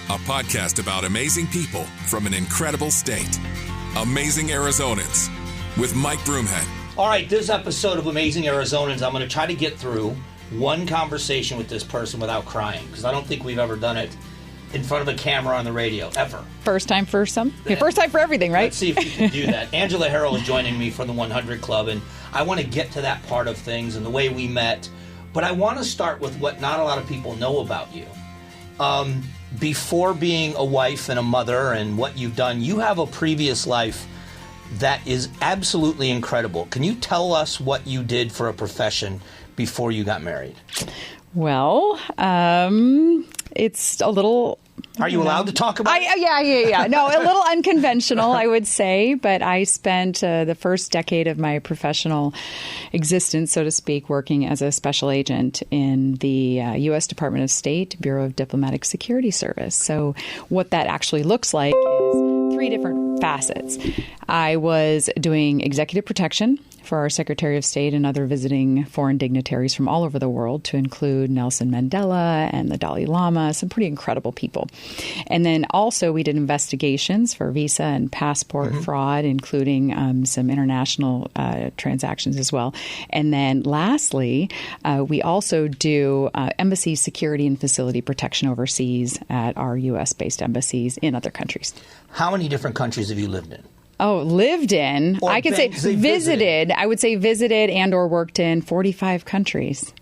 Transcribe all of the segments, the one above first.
a podcast about amazing people from an incredible state. Amazing Arizonans with Mike Broomhead. All right, this episode of Amazing Arizonans, I'm going to try to get through one conversation with this person without crying, because I don't think we've ever done it in front of a camera on the radio, ever. First time for some. First time for everything, right? Let's see if we can do that. Angela Harrolle is joining me from the 100 Club, and I want to get to that part of things and the way we met. But I want to start with what not a lot of people know about you. Before being a wife and a mother and what you've done, you have a previous life that is absolutely incredible. Can you tell us what you did for a profession before you got married? Well, it's a little... Are you allowed to talk about it? Yeah. No, a little unconventional, I would say. But I spent the first decade of my professional existence, so to speak, working as a special agent in the U.S. Department of State, Bureau of Diplomatic Security Service. So what that actually looks like is three different facets. I was doing executive protection for our Secretary of State and other visiting foreign dignitaries from all over the world, to include Nelson Mandela and the Dalai Lama, some pretty incredible people. And then also we did investigations for visa and passport fraud, including some international transactions as well. And then lastly, we also do embassy security and facility protection overseas at our U.S.-based embassies in other countries. How many different countries have you lived in? Oh, lived in. Or I could say visited. I would say visited and or worked in 45 countries.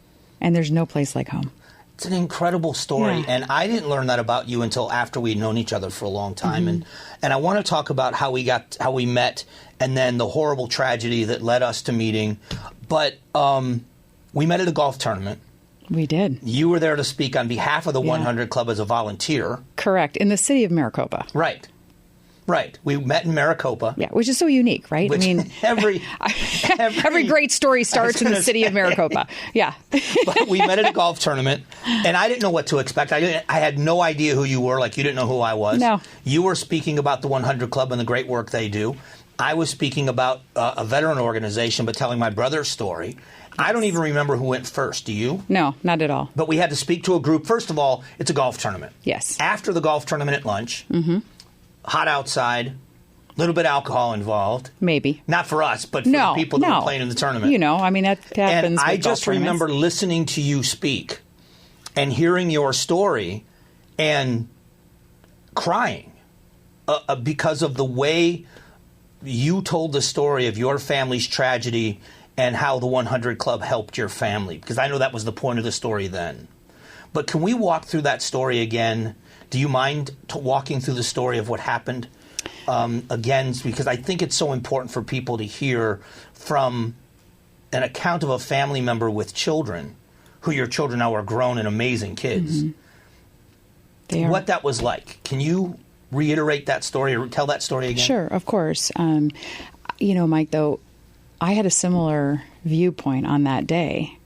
And there's no place like home. It's an incredible story. Yeah. And I didn't learn that about you until after we'd known each other for a long time. And I want to talk about how we met, and then the horrible tragedy that led us to meeting. But we met at a golf tournament. We did. You were there to speak on behalf of the 100 Club as a volunteer. Correct. In the city of Maricopa. Right. We met in Maricopa. Yeah, which is so unique, right? I mean, every great story starts in the city of Maricopa. Yeah. But we met at a golf tournament, and I didn't know what to expect. I had no idea who you were, like you didn't know who I was. No. You were speaking about the 100 Club and the great work they do. I was speaking about a veteran organization, but telling my brother's story. I don't even remember who went first. Do you? No, not at all. But we had to speak to a group. First of all, it's a golf tournament. Yes. After the golf tournament at lunch, hot outside, a little bit of alcohol involved. Maybe. Not for us, but for the people that were playing in the tournament. You know, I mean, that happens. And I just remember listening to you speak and hearing your story and crying because of the way you told the story of your family's tragedy and how the 100 Club helped your family. Because I know that was the point of the story then. But can we walk through that story again? Do you mind walking through the story of what happened again? Because I think it's so important for people to hear from an account of a family member with children, who your children now are grown and amazing kids. They are. What that was like. Can you reiterate that story or tell that story again? Sure, of course. You know, Mike, though, I had a similar viewpoint on that day,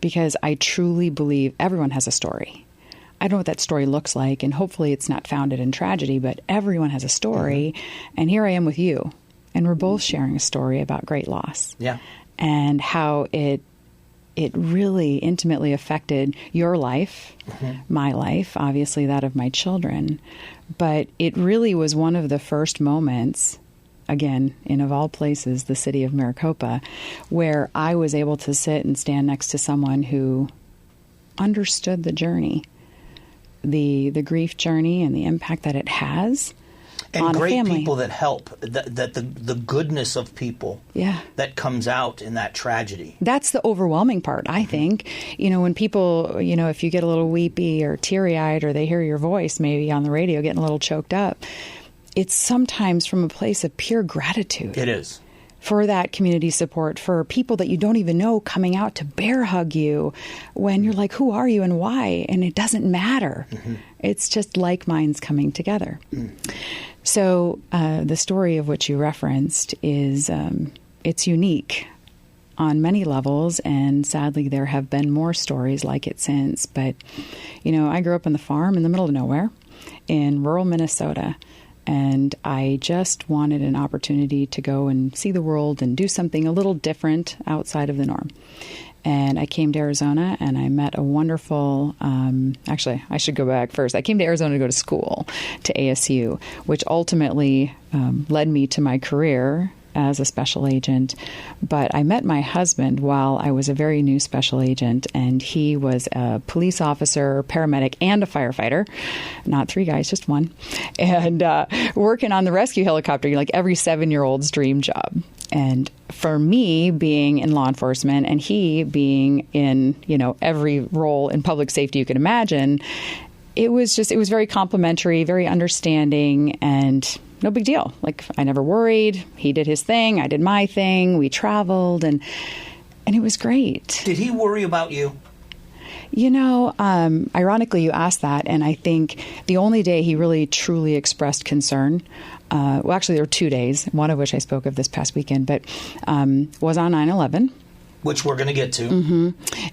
because I truly believe everyone has a story. I don't know what that story looks like, and hopefully it's not founded in tragedy, but everyone has a story. And here I am with you, and we're both sharing a story about great loss. Yeah. And how it really intimately affected your life, my life, obviously that of my children. But it really was one of the first moments, again, in of all places, the city of Maricopa, where I was able to sit and stand next to someone who understood the journey, the grief journey and the impact that it has and on a family. And great people that help, that the goodness of people that comes out in that tragedy. That's the overwhelming part, I think. You know, when people, you know, if you get a little weepy or teary-eyed, or they hear your voice maybe on the radio getting a little choked up, it's sometimes from a place of pure gratitude. It is. For that community support, for people that you don't even know coming out to bear hug you when you're like, who are you and why? And it doesn't matter. It's just like minds coming together. So the story of which you referenced is, it's unique on many levels, and sadly there have been more stories like it since. But, you know, I grew up on the farm in the middle of nowhere in rural Minnesota. And I just wanted an opportunity to go and see the world and do something a little different outside of the norm. And I came to Arizona and I met a wonderful, actually, I should go back first. I came to Arizona to go to school, to ASU, which ultimately led me to my career as a special agent. But I met my husband while I was a very new special agent, and he was a police officer, paramedic, and a firefighter. Not 3 guys, just 1. And working on the rescue helicopter, like every 7-year-old's dream job. And for me, being in law enforcement and he being in, every role in public safety you can imagine, it was very complimentary, very understanding, and no big deal. Like, I never worried. He did his thing. I did my thing. We traveled, and it was great. Did he worry about you? Ironically, you asked that, and I think the only day he really truly expressed concern, well, actually, there were 2 days, one of which I spoke of this past weekend, but was on 9/11. Which we're going to get to. Mm-hmm.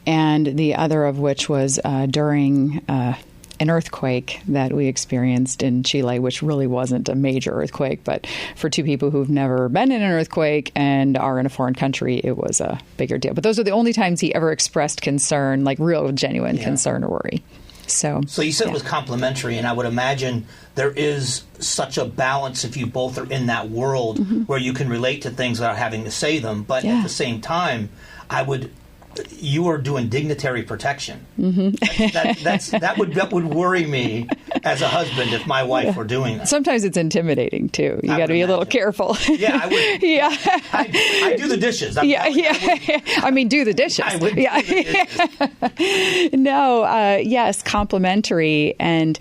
And the other of which was during an earthquake that we experienced in Chile, which really wasn't a major earthquake, but for 2 people who've never been in an earthquake and are in a foreign country, it was a bigger deal. But those are the only times he ever expressed concern, like real, genuine concern or worry. So you said it was complimentary, and I would imagine there is such a balance if you both are in that world where you can relate to things without having to say them. But at the same time, you are doing dignitary protection. That would worry me as a husband if my wife were doing that. Sometimes it's intimidating too. You got to be a little careful. Yeah, I would. Yeah, I do the dishes. I mean, do the dishes. I would do the dishes. No, yes, complimentary, and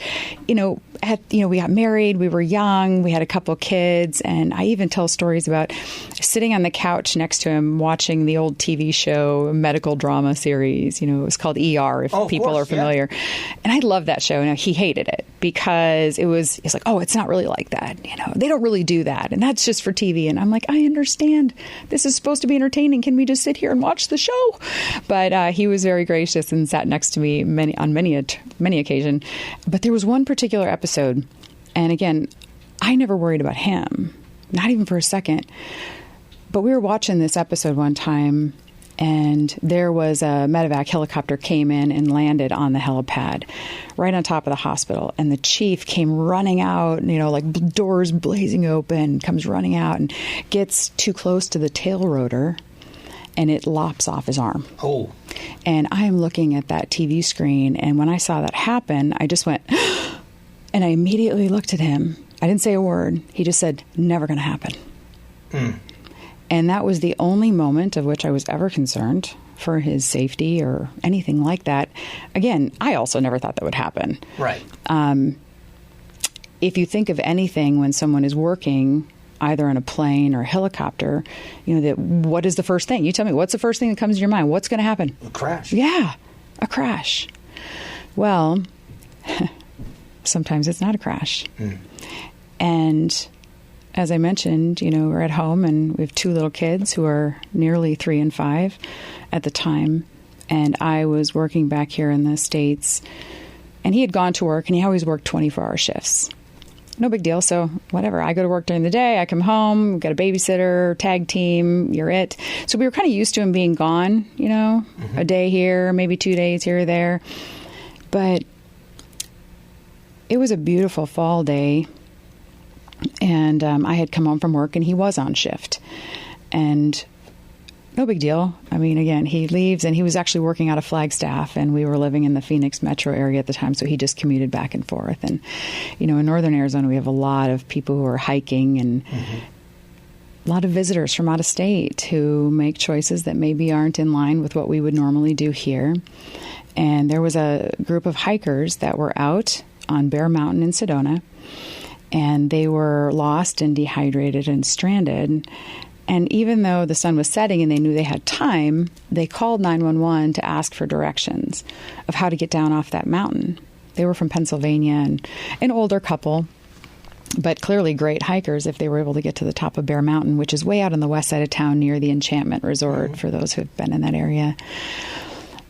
we got married, we were young, we had a couple kids, and I even tell stories about sitting on the couch next to him watching the old TV show, medical drama series. It was called ER, if people are familiar. Yeah. And I love that show. Now, he hated it because he's like, it's not really like that. They don't really do that. And that's just for TV. And I'm like, I understand. This is supposed to be entertaining. Can we just sit here and watch the show? But he was very gracious and sat next to me on many occasions. But there was one particular episode, and again, I never worried about him, not even for a second. But we were watching this episode one time, and there was a medevac helicopter came in and landed on the helipad right on top of the hospital. And the chief came running out, like doors blazing open, comes running out and gets too close to the tail rotor, and it lops off his arm. Oh. And I am looking at that TV screen, and when I saw that happen, I just went, and I immediately looked at him. I didn't say a word. He just said, never going to happen. And that was the only moment of which I was ever concerned for his safety or anything like that. Again, I also never thought that would happen. Right. If you think of anything when someone is working either on a plane or a helicopter, what is the first thing? You tell me, what's the first thing that comes to your mind? What's going to happen? A crash. Yeah, a crash. Well, sometimes it's not a crash. And as I mentioned, we're at home and we have 2 little kids who are nearly 3 and 5 at the time. And I was working back here in the States, and he had gone to work, and he always worked 24-hour shifts. No big deal. So whatever. I go to work during the day. I come home, got a babysitter, tag team, you're it. So we were kind of used to him being gone, a day here, maybe 2 days here or there. But it was a beautiful fall day. And I had come home from work, and he was on shift. And no big deal. I mean, again, he leaves, and he was actually working out of Flagstaff, and we were living in the Phoenix metro area at the time, so he just commuted back and forth. And, in northern Arizona, we have a lot of people who are hiking and a lot of visitors from out of state who make choices that maybe aren't in line with what we would normally do here. And there was a group of hikers that were out on Bear Mountain in Sedona, and they were lost and dehydrated and stranded. And even though the sun was setting and they knew they had time, they called 911 to ask for directions of how to get down off that mountain. They were from Pennsylvania, and an older couple, but clearly great hikers if they were able to get to the top of Bear Mountain, which is way out on the west side of town near the Enchantment Resort, for those who have been in that area.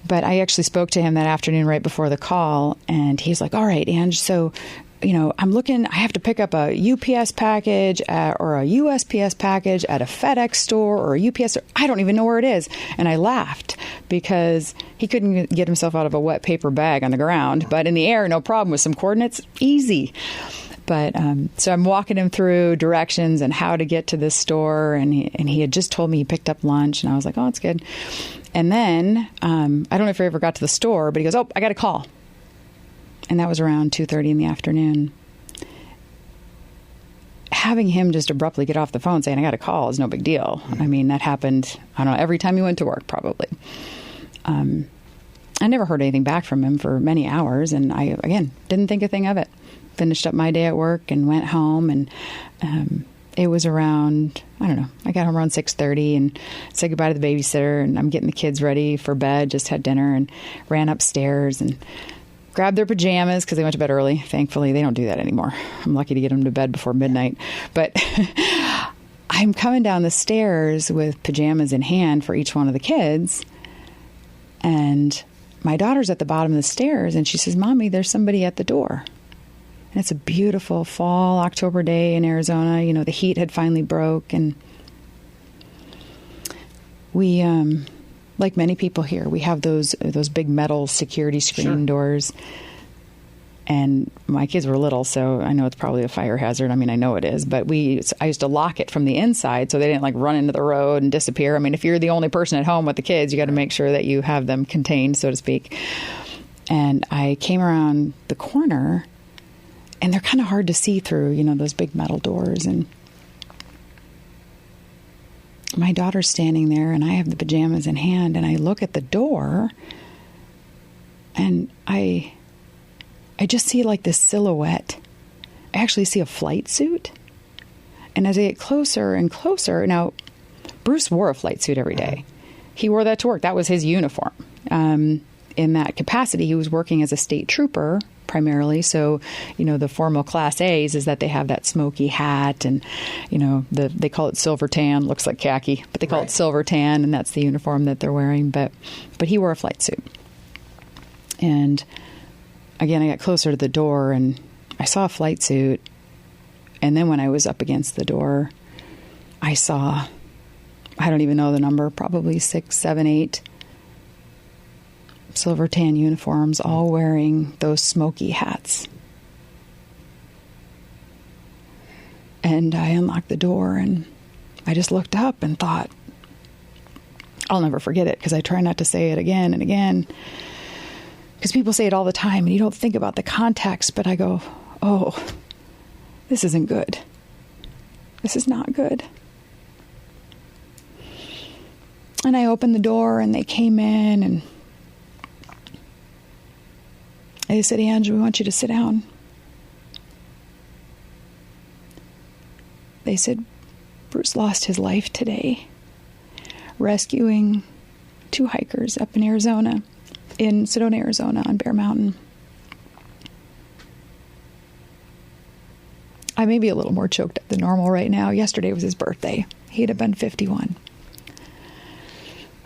But I actually spoke to him that afternoon right before the call, and he's like, all right, Ange, so I'm looking, I have to pick up a UPS package or a USPS package at a FedEx store or a UPS store. I don't even know where it is. And I laughed because he couldn't get himself out of a wet paper bag on the ground, but in the air, no problem with some coordinates, easy. But so I'm walking him through directions and how to get to this store. And he had just told me he picked up lunch. And I was like, oh, that's good. And then I don't know if he ever got to the store, but he goes, oh, I got a call. And that was around 2:30 in the afternoon. Having him just abruptly get off the phone saying, I got a call is no big deal. I mean, that happened, I don't know, every time he went to work, probably. I never heard anything back from him for many hours. And I, again, didn't think a thing of it. Finished up my day at work and went home. And it was around, I don't know, I got home around 6:30 and said goodbye to the babysitter. And I'm getting the kids ready for bed, just had dinner and ran upstairs and grabbed their pajamas because they went to bed early. Thankfully, they don't do that anymore. I'm lucky to get them to bed before midnight. But I'm coming down the stairs with pajamas in hand for each one of the kids. And my daughter's at the bottom of the stairs and she says, Mommy, there's somebody at the door. And it's a beautiful fall October day in Arizona. The heat had finally broke. And we... like many people here, we have those big metal security screen doors. And my kids were little, so I know it's probably a fire hazard. I mean, I know it is. But I used to lock it from the inside so they didn't run into the road and disappear. I mean, if you're the only person at home with the kids, you got to make sure that you have them contained, so to speak. And I came around the corner, and they're kind of hard to see through, those big metal doors. And my daughter's standing there and I have the pajamas in hand and I look at the door and I just see this silhouette. I actually see a flight suit. And as I get closer and closer, now Bruce wore a flight suit every day. He wore that to work. That was his uniform. In that capacity, he was working as a state trooper primarily. So, the formal Class A's is that they have that smoky hat and, they call it silver tan, looks like khaki, but they call it silver tan, and that's the uniform that they're wearing. But he wore a flight suit. And again, I got closer to the door and I saw a flight suit. And then when I was up against the door, I saw, I don't even know the number, probably 6, 7, 8 silver tan uniforms, all wearing those smoky hats. And I unlocked the door and I just looked up and thought, I'll never forget it, because I try not to say it again and again, because people say it all the time and you don't think about the context, but I go, oh, this isn't good. This is not good. And I opened the door and they came in and they said, Ange, we want you to sit down. They said, Bruce lost his life today, rescuing 2 hikers up in Arizona, in Sedona, Arizona, on Bear Mountain. I may be a little more choked up than normal right now. Yesterday was his birthday. He'd have been 51.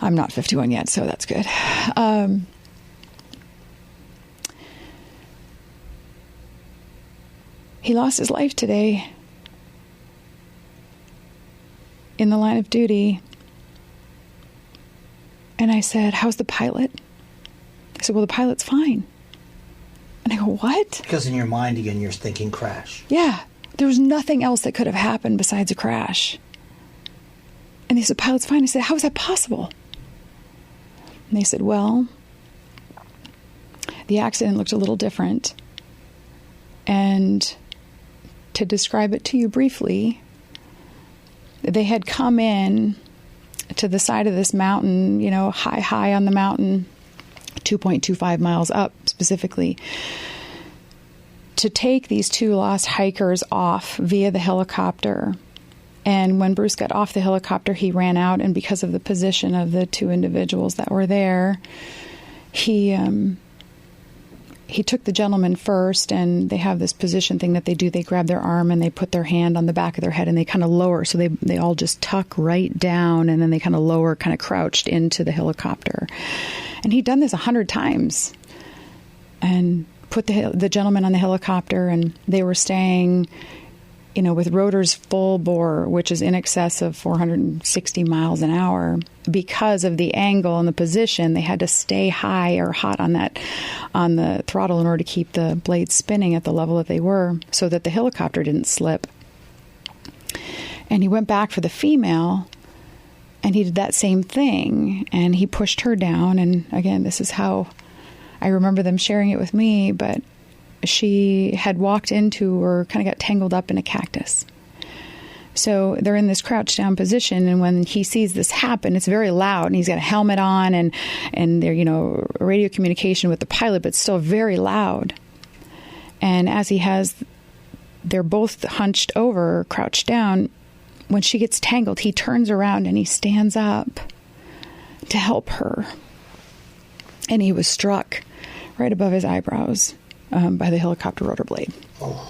I'm not 51 yet, so that's good. He lost his life today in the line of duty. And I said, how's the pilot? They said, well, the pilot's fine. And I go, what? Because in your mind, again, you're thinking crash. Yeah. There was nothing else that could have happened besides a crash. And they said, pilot's fine. I said, how is that possible? And they said, well, the accident looked a little different. And to describe it to you briefly, they had come in to the side of this mountain, high on the mountain, 2.25 miles up specifically, to take these 2 lost hikers off via the helicopter. And when Bruce got off the helicopter, he ran out, and because of the position of the 2 individuals that were there, he took the gentleman first, and they have this position thing that they do. They grab their arm and they put their hand on the back of their head and they kind of lower. So they all just tuck right down, and then they kind of lower, kind of crouched into the helicopter. And he'd done this 100 times. And put the gentleman on the helicopter, and they were staying, with rotors full bore, which is in excess of 460 miles an hour. Because of the angle and the position, they had to stay high or hot on the throttle in order to keep the blades spinning at the level that they were, so that the helicopter didn't slip. And he went back for the female, and he did that same thing, and he pushed her down. And again, this is how I remember them sharing it with me, but she had walked into or kind of got tangled up in a cactus. So they're in this crouched down position, and when he sees this happen, it's very loud, and he's got a helmet on, and they're, radio communication with the pilot, but still very loud. And as they're both hunched over, crouched down, when she gets tangled, he turns around and he stands up to help her. And he was struck right above his eyebrows by the helicopter rotor blade. Oh.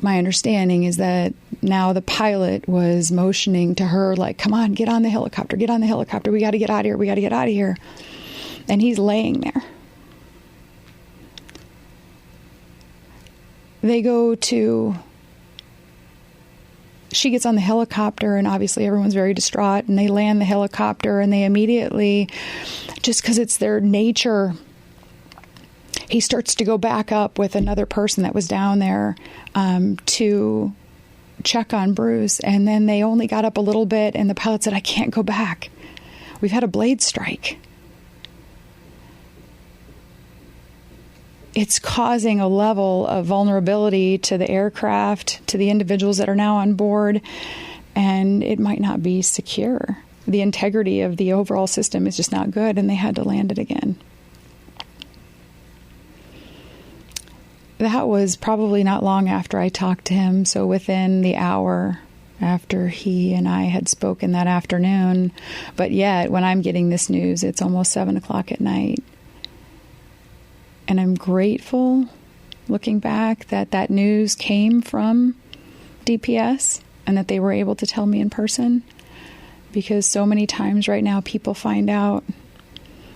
My understanding is that now the pilot was motioning to her, like, come on, get on the helicopter, get on the helicopter. We got to get out of here. We got to get out of here. And he's laying there. She gets on the helicopter, and obviously everyone's very distraught, and they land the helicopter, and they immediately, just because it's their nature, he starts to go back up with another person that was down there to check on Bruce. And then they only got up a little bit, and the pilot said, I can't go back. We've had a blade strike. It's causing a level of vulnerability to the aircraft, to the individuals that are now on board, and it might not be secure. The integrity of the overall system is just not good, and they had to land it again. That was probably not long after I talked to him, so within the hour after he and I had spoken that afternoon. But yet, when I'm getting this news, it's almost 7 o'clock at night. And I'm grateful, looking back, that news came from DPS and that they were able to tell me in person. Because so many times right now people find out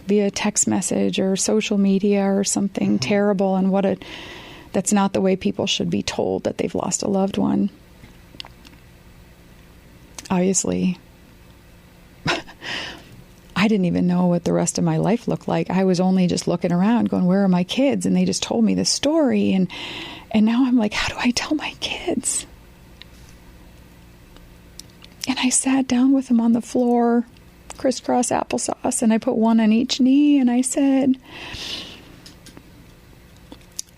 via text message or social media or something terrible, and that's not the way people should be told that they've lost a loved one. Obviously, I didn't even know what the rest of my life looked like. I was only just looking around going, where are my kids? And they just told me this story. And now I'm like, how do I tell my kids? And I sat down with them on the floor, crisscross applesauce, and I put one on each knee, and I said,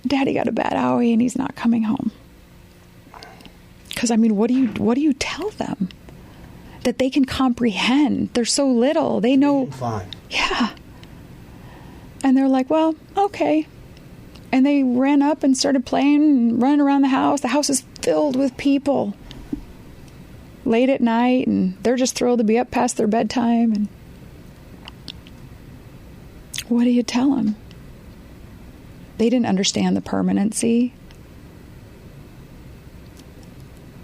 Daddy got a bad owie and he's not coming home. Because, what do you tell them? That they can comprehend. They're so little. They know. Fine. Yeah. And they're like, well, okay. And they ran up and started playing and running around the house. The house is filled with people late at night, and they're just thrilled to be up past their bedtime. And what do you tell them? They didn't understand the permanency.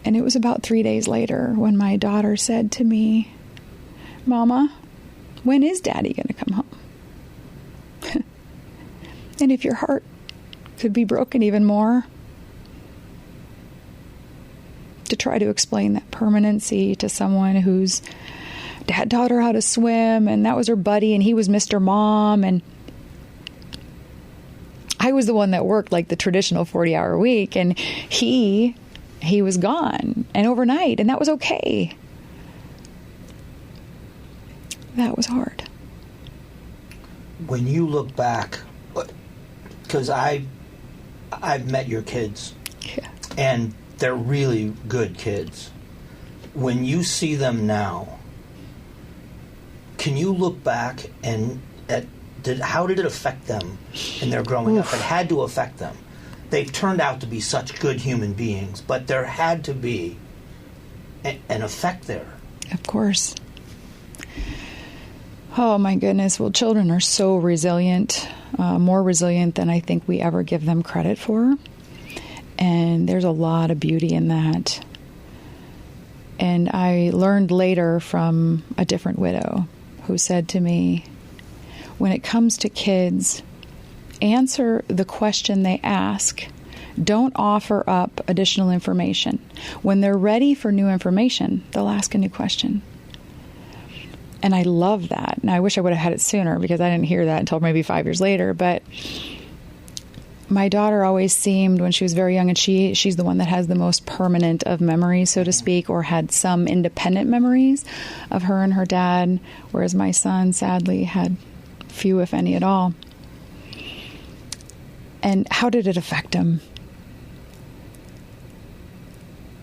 And it was about 3 days later when my daughter said to me, Mama, when is Daddy going to come home? And if your heart could be broken even more, to try to explain that permanency to someone whose dad taught her how to swim, and that was her buddy, and he was Mr. Mom, and I was the one that worked like the traditional 40-hour week, and he was gone, and overnight, and that was okay. That was hard. When you look back, because I've met your kids, yeah, and they're really good kids. When you see them now, can you look back and how did it affect them in their growing up? It had to affect them. They've turned out to be such good human beings, but there had to be an effect there. Of course. Oh, my goodness. Well, children are so resilient, more resilient than I think we ever give them credit for. And there's a lot of beauty in that. And I learned later from a different widow who said to me, when it comes to kids, answer the question they ask. Don't offer up additional information. When they're ready for new information, they'll ask a new question. And I love that. And I wish I would have had it sooner, because I didn't hear that until maybe 5 years later. But my daughter always seemed, when she was very young, and she's the one that has the most permanent of memories, so to speak, or had some independent memories of her and her dad, whereas my son sadly had few, if any, at all. And how did it affect him?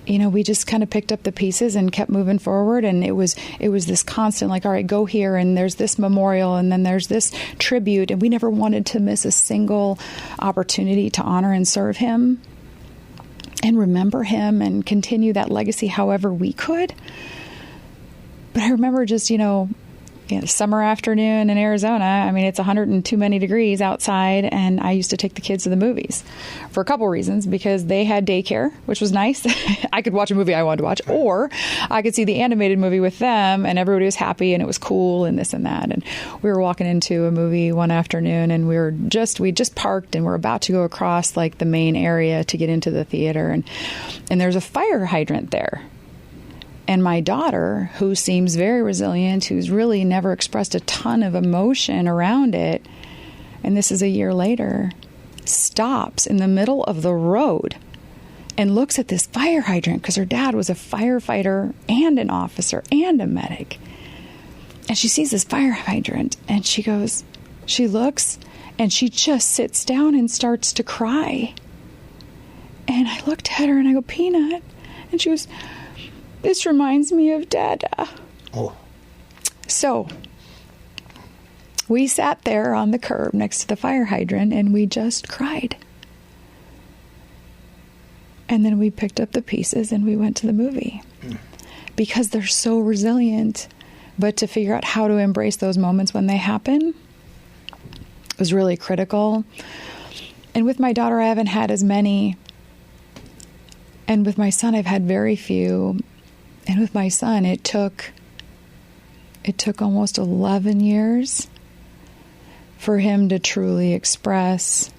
You know, we just kind of picked up the pieces and kept moving forward. And it was this constant, like, all right, go here, and there's this memorial, and then there's this tribute. And we never wanted to miss a single opportunity to honor and serve him and remember him and continue that legacy however we could. But I remember just, summer afternoon in Arizona. I mean, it's 100 and too many degrees outside, and I used to take the kids to the movies for a couple reasons, because they had daycare, which was nice. I could watch a movie I wanted to watch, or I could see the animated movie with them, and everybody was happy, and it was cool, and this and that. And we were walking into a movie one afternoon, and we just parked, and we're about to go across like the main area to get into the theater, and there's a fire hydrant there. And my daughter, who seems very resilient, who's really never expressed a ton of emotion around it, and this is a year later, stops in the middle of the road and looks at this fire hydrant, because her dad was a firefighter and an officer and a medic. And she sees this fire hydrant, and she looks, and she just sits down and starts to cry. And I looked at her and I go, Peanut. And she goes, this reminds me of Dada. Oh. So we sat there on the curb next to the fire hydrant, and we just cried. And then we picked up the pieces and we went to the movie. Because they're so resilient. But to figure out how to embrace those moments when they happen was really critical. And with my daughter, I haven't had as many. And with my son, I've had very few. And with my son, it took almost 11 years for him to truly express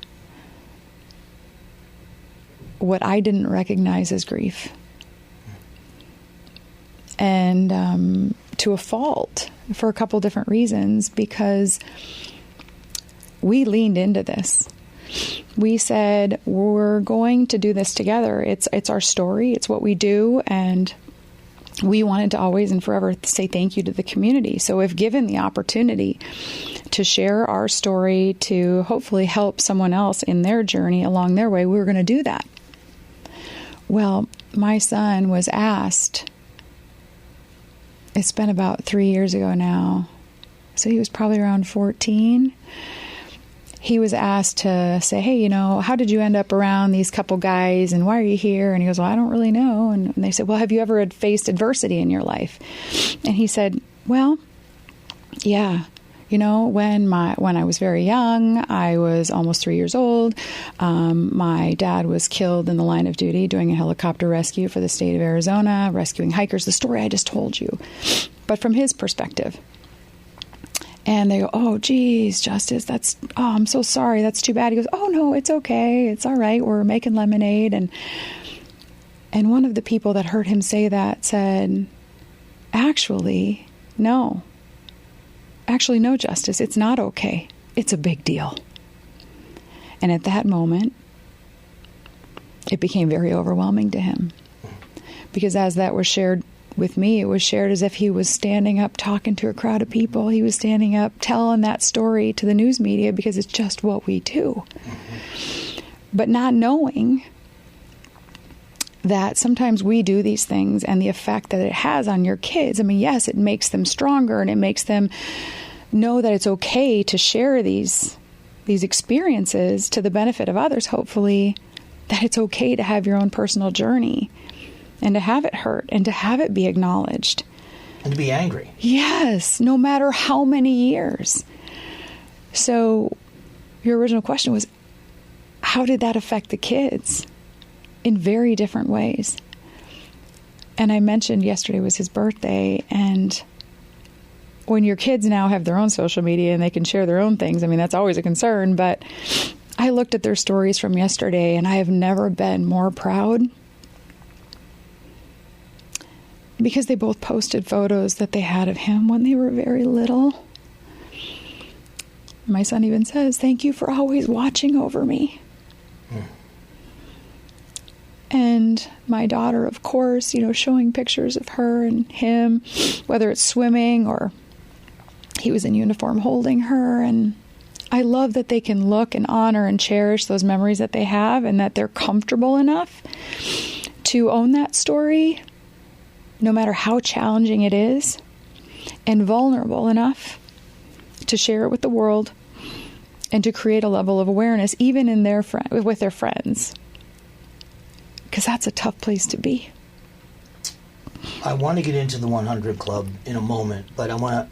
what I didn't recognize as grief. And to a fault, for a couple different reasons, because we leaned into this. We said, we're going to do this together. It's our story. It's what we do. And we wanted to always and forever say thank you to the community. So if given the opportunity to share our story, to hopefully help someone else in their journey along their way, we were going to do that. Well, my son was asked, it's been about 3 years ago now, so he was probably around 14. He was asked to say, hey, how did you end up around these couple guys, and why are you here? And he goes, well, I don't really know. And they said, well, have you ever faced adversity in your life? And he said, well, yeah. When I was very young, I was almost 3 years old. My dad was killed in the line of duty doing a helicopter rescue for the state of Arizona, rescuing hikers. The story I just told you, but from his perspective. And they go, oh, geez, Justice, I'm so sorry. That's too bad. He goes, oh, no, it's okay. It's all right. We're making lemonade. And one of the people that heard him say that said, actually, no, Justice, it's not okay. It's a big deal. And at that moment, it became very overwhelming to him. Because as that was shared with me, it was shared as if he was standing up talking to a crowd of people. He was standing up telling that story to the news media, because it's just what we do. But not knowing that sometimes we do these things, and the effect that it has on your kids. I mean, yes, it makes them stronger, and it makes them know that it's okay to share these experiences to the benefit of others, hopefully, that it's okay to have your own personal journey, and to have it hurt, and to have it be acknowledged. And to be angry. Yes, no matter how many years. So your original question was, how did that affect the kids? In very different ways. And I mentioned yesterday was his birthday, and when your kids now have their own social media and they can share their own things, I mean, that's always a concern. But I looked at their stories from yesterday, and I have never been more proud, because they both posted photos that they had of him when they were very little. My son even says, "Thank you for always watching over me." And my daughter, of course, showing pictures of her and him, whether it's swimming or he was in uniform holding her. And I love that they can look and honor and cherish those memories that they have, and that they're comfortable enough to own that story, no matter how challenging it is, and vulnerable enough to share it with the world and to create a level of awareness, even in with their friends. Because that's a tough place to be. I want to get into the 100 Club in a moment, but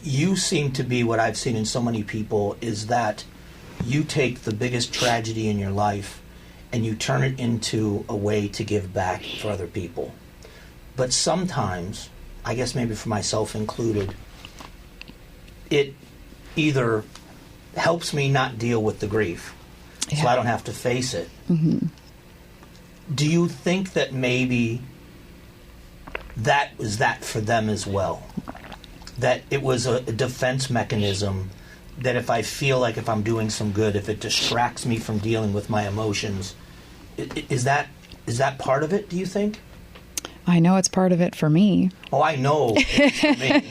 you seem to be, what I've seen in so many people, is that you take the biggest tragedy in your life and you turn it into a way to give back for other people. But sometimes, I guess maybe for myself included, it either helps me not deal with the grief, so I don't have to face it. Mm-hmm. Do you think that maybe that was that for them as well? That it was a defense mechanism, that if I feel like if I'm doing some good, if it distracts me from dealing with my emotions, is that part of it, do you think? I know it's part of it for me. Oh, I know it's for me.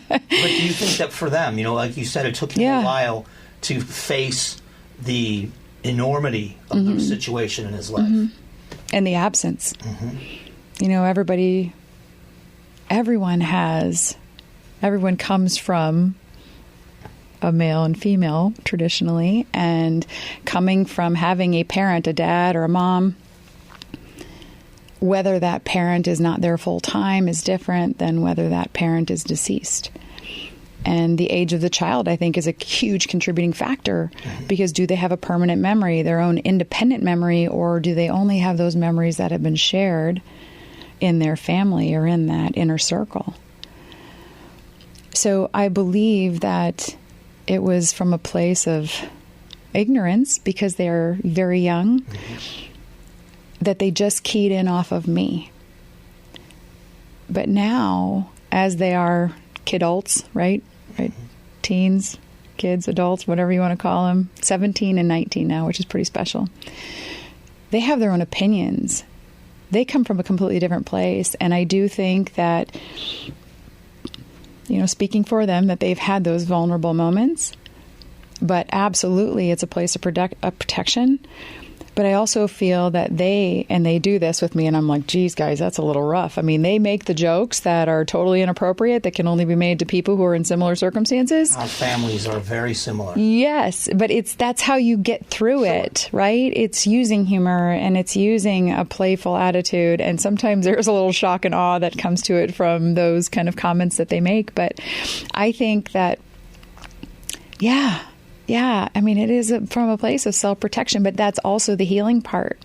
But do you think that for them, like you said, it took you a while to face the enormity of the situation in his life? Mm-hmm. And the absence. Mm-hmm. Everyone comes from a male and female traditionally, and coming from having a parent, a dad or a mom, whether that parent is not there full time is different than whether that parent is deceased. And the age of the child, I think, is a huge contributing factor, because do they have a permanent memory, their own independent memory, or do they only have those memories that have been shared in their family or in that inner circle? So I believe that it was from a place of ignorance, because they're very young, that they just keyed in off of me. But now, as they are kidults, right? Teens, kids, adults, whatever you want to call them, 17 and 19 now, which is pretty special. They have their own opinions. They come from a completely different place. And I do think that, speaking for them, that they've had those vulnerable moments. But absolutely, it's a place of protection. But I also feel that they do this with me, and I'm like, geez, guys, that's a little rough. I mean, they make the jokes that are totally inappropriate, that can only be made to people who are in similar circumstances. Our families are very similar. Yes, but that's how you get through it, right? It's using humor, and it's using a playful attitude, and sometimes there's a little shock and awe that comes to it from those kind of comments that they make. But I think that, yeah, I mean, it is from a place of self-protection, but that's also the healing part.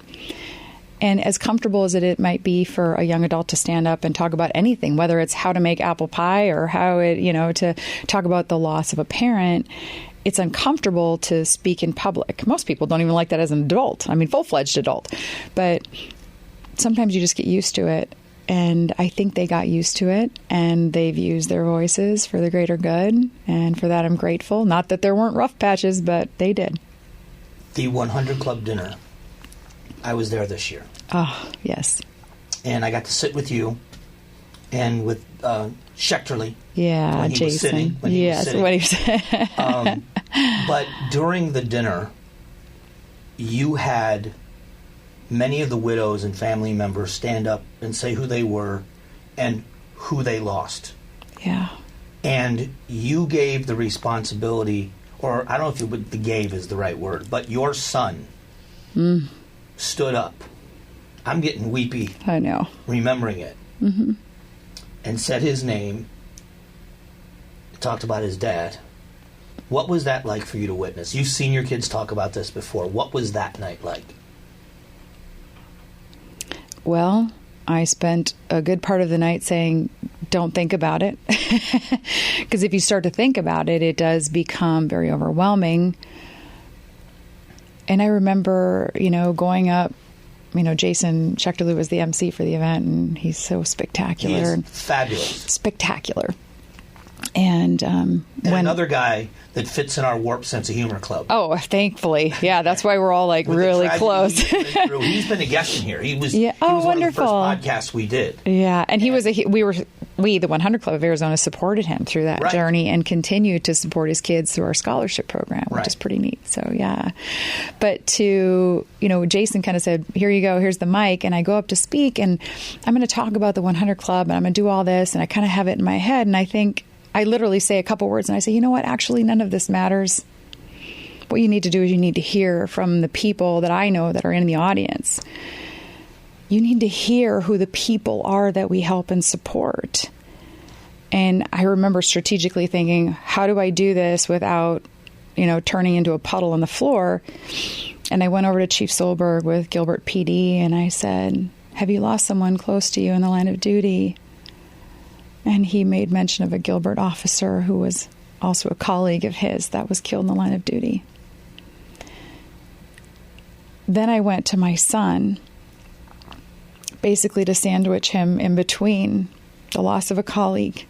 And as comfortable as it might be for a young adult to stand up and talk about anything, whether it's how to make apple pie or how to talk about the loss of a parent, it's uncomfortable to speak in public. Most people don't even like that as an adult. I mean, full-fledged adult. But sometimes you just get used to it. And I think they got used to it, and they've used their voices for the greater good. And for that, I'm grateful. Not that there weren't rough patches, but they did. The 100 Club dinner, I was there this year. Oh, yes. And I got to sit with you and with Schechterly. Yeah, when he Jason. Was sitting, when he was sitting. When he was but during the dinner, you had many of the widows and family members stand up and say who they were and who they lost. Yeah. And you gave the responsibility, or I don't know if the gave is the right word, but your son stood up. I'm getting weepy. I know. Remembering it. Mm-hmm. And said his name, talked about his dad. What was that like for you to witness? You've seen your kids talk about this before. What was that night like? Well, I spent a good part of the night saying, don't think about it. Because if you start to think about it, it does become very overwhelming. And I remember, going up, Jason Schechterloo was the MC for the event, and he's so spectacular. He is fabulous. Spectacular. And when another guy that fits in our warped sense of humor club. Oh, thankfully. Yeah, that's why we're all really close. He's been a guest in here. He was one wonderful. of the first podcasts we did. Yeah, and we, the 100 Club of Arizona, supported him through that journey and continue to support his kids through our scholarship program, which is pretty neat. So, yeah. But Jason kind of said, here you go, here's the mic. And I go up to speak, and I'm going to talk about the 100 Club, and I'm going to do all this. And I kind of have it in my head. And I literally say a couple words, and I say, you know what? Actually, none of this matters. What you need to do is you need to hear from the people that I know that are in the audience. You need to hear who the people are that we help and support. And I remember strategically thinking, how do I do this without, turning into a puddle on the floor? And I went over to Chief Solberg with Gilbert PD, and I said, have you lost someone close to you in the line of duty? And he made mention of a Gilbert officer who was also a colleague of his that was killed in the line of duty. Then I went to my son, basically to sandwich him in between the loss of a colleague,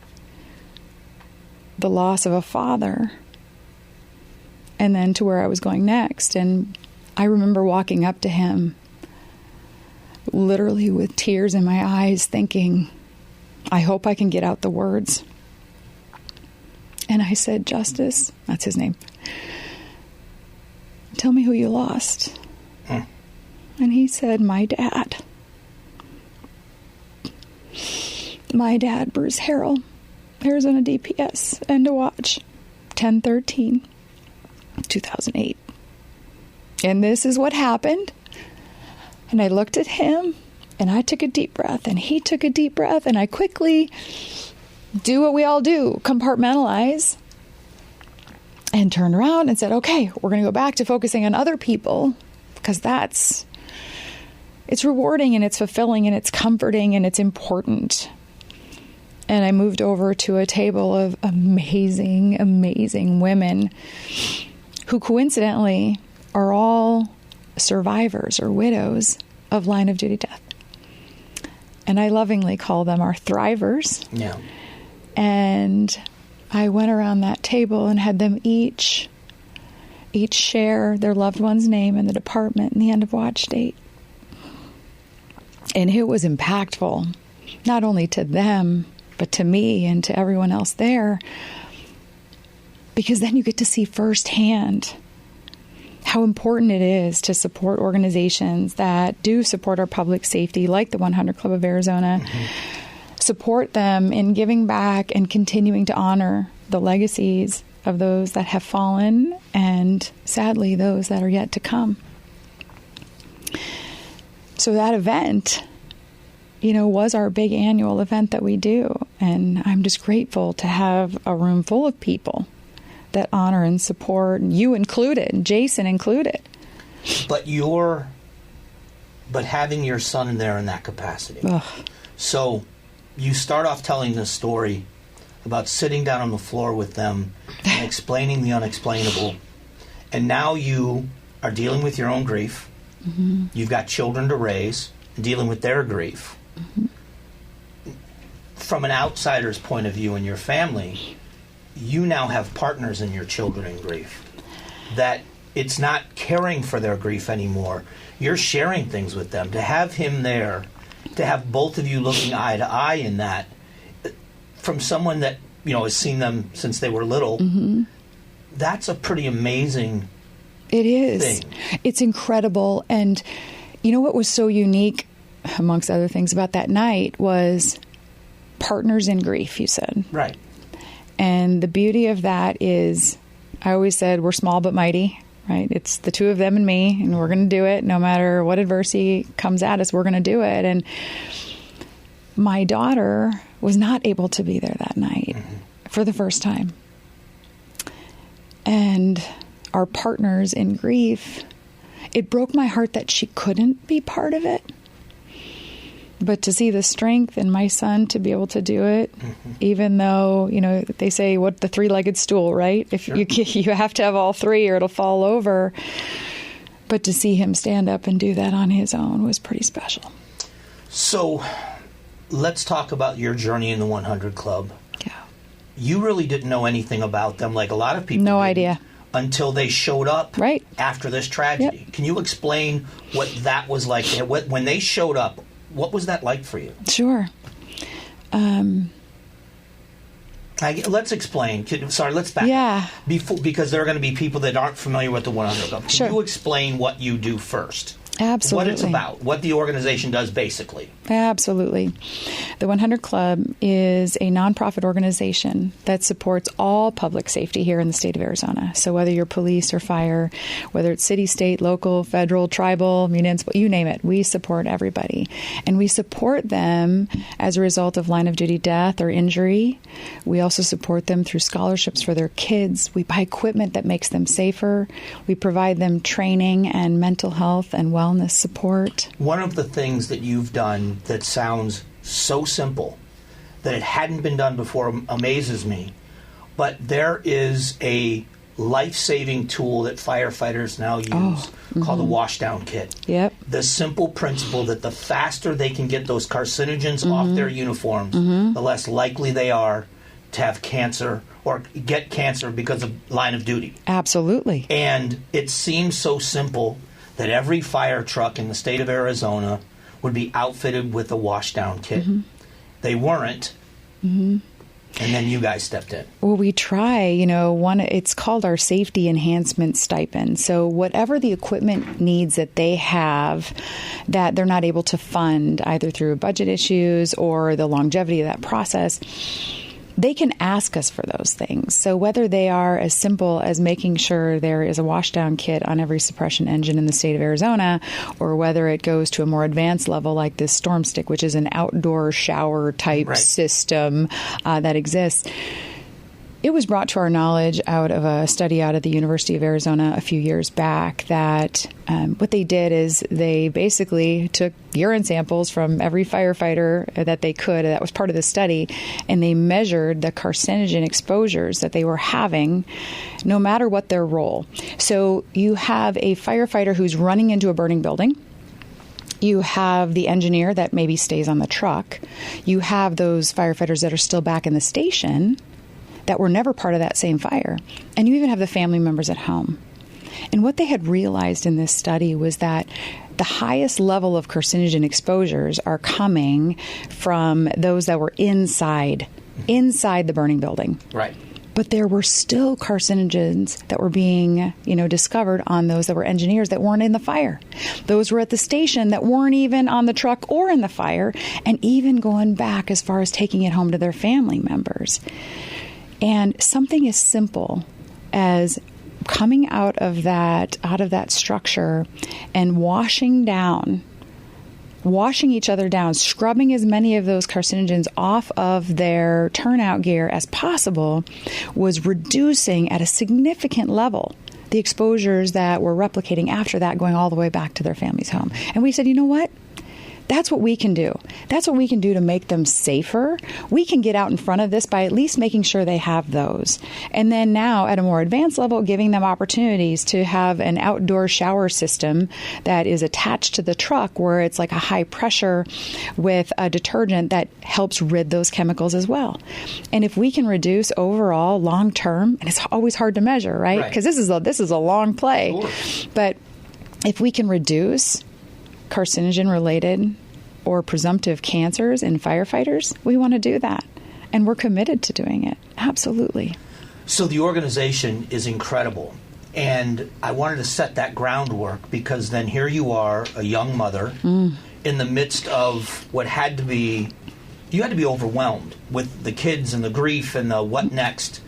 the loss of a father, and then to where I was going next. And I remember walking up to him, literally with tears in my eyes, thinking, I hope I can get out the words. And I said, Justice, that's his name, tell me who you lost. And he said, my dad. My dad, Bruce Harrolle, Arizona DPS, end of watch, 10/13/2008. And this is what happened. And I looked at him, and I took a deep breath, and he took a deep breath, and I quickly do what we all do, compartmentalize, and turned around and said, okay, we're going to go back to focusing on other people, because it's rewarding, and it's fulfilling, and it's comforting, and it's important. And I moved over to a table of amazing, amazing women who coincidentally are all survivors or widows of line of duty death. And I lovingly call them our thrivers. Yeah. And I went around that table and had them each share their loved one's name and the department and the end of watch date. And it was impactful, not only to them, but to me and to everyone else there. Because then you get to see firsthand how important it is to support organizations that do support our public safety, like the 100 Club of Arizona, support them in giving back and continuing to honor the legacies of those that have fallen and, sadly, those that are yet to come. So that event, was our big annual event that we do. And I'm just grateful to have a room full of people that honor and support, you included, Jason included. But having your son in there in that capacity. Ugh. So you start off telling this story about sitting down on the floor with them and explaining the unexplainable. And now you are dealing with your own grief. Mm-hmm. You've got children to raise, dealing with their grief. Mm-hmm. From an outsider's point of view in your family, you now have partners in your children in grief. That it's not caring for their grief anymore. You're sharing things with them. To have him there, to have both of you looking eye to eye in that, from someone that has seen them since they were little, mm-hmm. That's a pretty amazing It is. thing. It's incredible. And what was so unique, amongst other things, about that night was partners in grief, you said. Right. And the beauty of that is, I always said, we're small but mighty, right? It's the two of them and me, and we're going to do it. No matter what adversity comes at us, we're going to do it. And my daughter was not able to be there that night for the first time. And our partners in grief, it broke my heart that she couldn't be part of it. But to see the strength in my son to be able to do it, even though, they say, what, the three-legged stool, right? If Sure. you have to have all three or it'll fall over. But to see him stand up and do that on his own was pretty special. So let's talk about your journey in the 100 Club. Yeah. You really didn't know anything about them like a lot of people No didn't, idea. until they showed up Right. after this tragedy. Yep. Can you explain what that was like? When they showed up, what was that like for you? Sure. Let's explain. Let's back Yeah. up. Because there are going to be people that aren't familiar with the 100 Club. Can Sure. you explain what you do first? Absolutely. What it's about, what the organization does basically. Absolutely. The 100 Club is a nonprofit organization that supports all public safety here in the state of Arizona. So whether you're police or fire, whether it's city, state, local, federal, tribal, municipal, you name it, we support everybody. And we support them as a result of line of duty death or injury. We also support them through scholarships for their kids. We buy equipment that makes them safer. We provide them training and mental health and wellness support. One of the things that you've done that sounds so simple that it hadn't been done before amazes me, but there is a life-saving tool that firefighters now use called a washdown kit. Yep. The simple principle that the faster they can get those carcinogens off their uniforms, the less likely they are to have cancer or get cancer because of line of duty. Absolutely. And it seems so simple that every fire truck in the state of Arizona would be outfitted with a washdown kit. They weren't. And then you guys stepped in. Well, we try, it's called our safety enhancement stipend. So whatever the equipment needs that they have that they're not able to fund either through budget issues or the longevity of that process, they can ask us for those things. So whether they are as simple as making sure there is a washdown kit on every suppression engine in the state of Arizona, or whether it goes to a more advanced level like this Storm Stick, which is an outdoor shower type system that exists. It was brought to our knowledge out of a study out of the University of Arizona a few years back that what they did is they basically took urine samples from every firefighter that they could, that was part of the study, and they measured the carcinogen exposures that they were having no matter what their role. So you have a firefighter who's running into a burning building. You have the engineer that maybe stays on the truck. You have those firefighters that are still back in the station that were never part of that same fire. And you even have the family members at home. And what they had realized in this study was that the highest level of carcinogen exposures are coming from those that were inside the burning building. Right. But there were still carcinogens that were being, discovered on those that were engineers that weren't in the fire. Those were at the station that weren't even on the truck or in the fire, and even going back as far as taking it home to their family members. And something as simple as coming out of that structure and washing each other down, scrubbing as many of those carcinogens off of their turnout gear as possible, was reducing at a significant level the exposures that were replicating after that, going all the way back to their family's home. And we said, you know what? That's what we can do. That's what we can do to make them safer. We can get out in front of this by at least making sure they have those. And then now at a more advanced level, giving them opportunities to have an outdoor shower system that is attached to the truck where it's like a high pressure with a detergent that helps rid those chemicals as well. And if we can reduce overall long term, and it's always hard to measure, right? Because this is a long play. Sure. But if we can reduce carcinogen-related or presumptive cancers in firefighters, we want to do that. And we're committed to doing it. Absolutely. So the organization is incredible. And I wanted to set that groundwork because then here you are, a young mother, in the midst of what had to be, you had to be overwhelmed with the kids and the grief and the what next.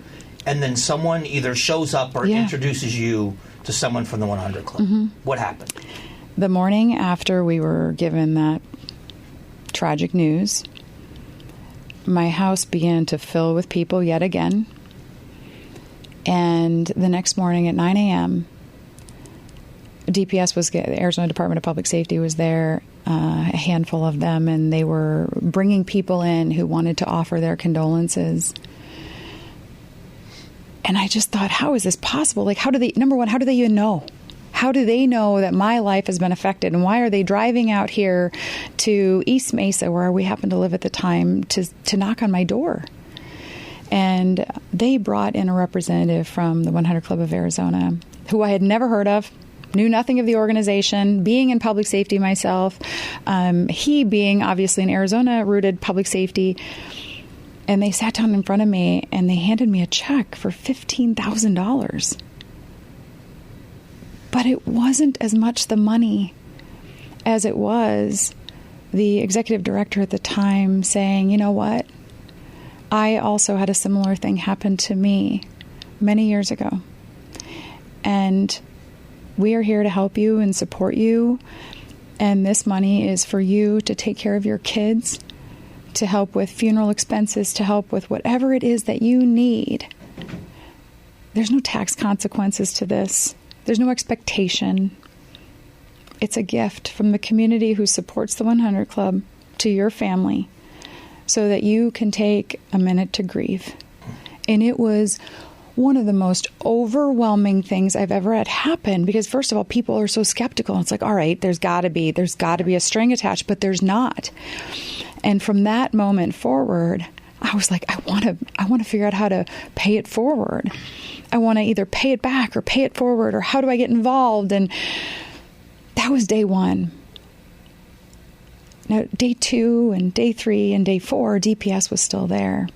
And then someone either shows up or introduces you to someone from the 100 Club. What happened? The morning after we were given that tragic news, my house began to fill with people yet again. And the next morning at 9 a.m., DPS the Arizona Department of Public Safety was there, a handful of them, and they were bringing people in who wanted to offer their condolences. And I just thought, how is this possible? Like, number one, how do they even know? How do they know that my life has been affected? And why are they driving out here to East Mesa, where we happened to live at the time, to knock on my door? And they brought in a representative from the 100 Club of Arizona, who I had never heard of, knew nothing of the organization, being in public safety myself, he being obviously an Arizona-rooted public safety. And they sat down in front of me and they handed me a check for $15,000. But it wasn't as much the money as it was the executive director at the time saying, you know what? I also had a similar thing happen to me many years ago. And we are here to help you and support you. And this money is for you to take care of your kids, to help with funeral expenses, to help with whatever it is that you need. There's no tax consequences to this. There's no expectation. It's a gift from the community who supports the 100 Club to your family so that you can take a minute to grieve. And it was one of the most overwhelming things I've ever had happen, because first of all, people are so skeptical. It's like, all right, there's got to be a string attached, but there's not. And from that moment forward, I was like, I want to figure out how to pay it forward. I want to either pay it back or pay it forward, or how do I get involved? And that was day one. Now, day 2 and day 3 and day 4, DPS was still there.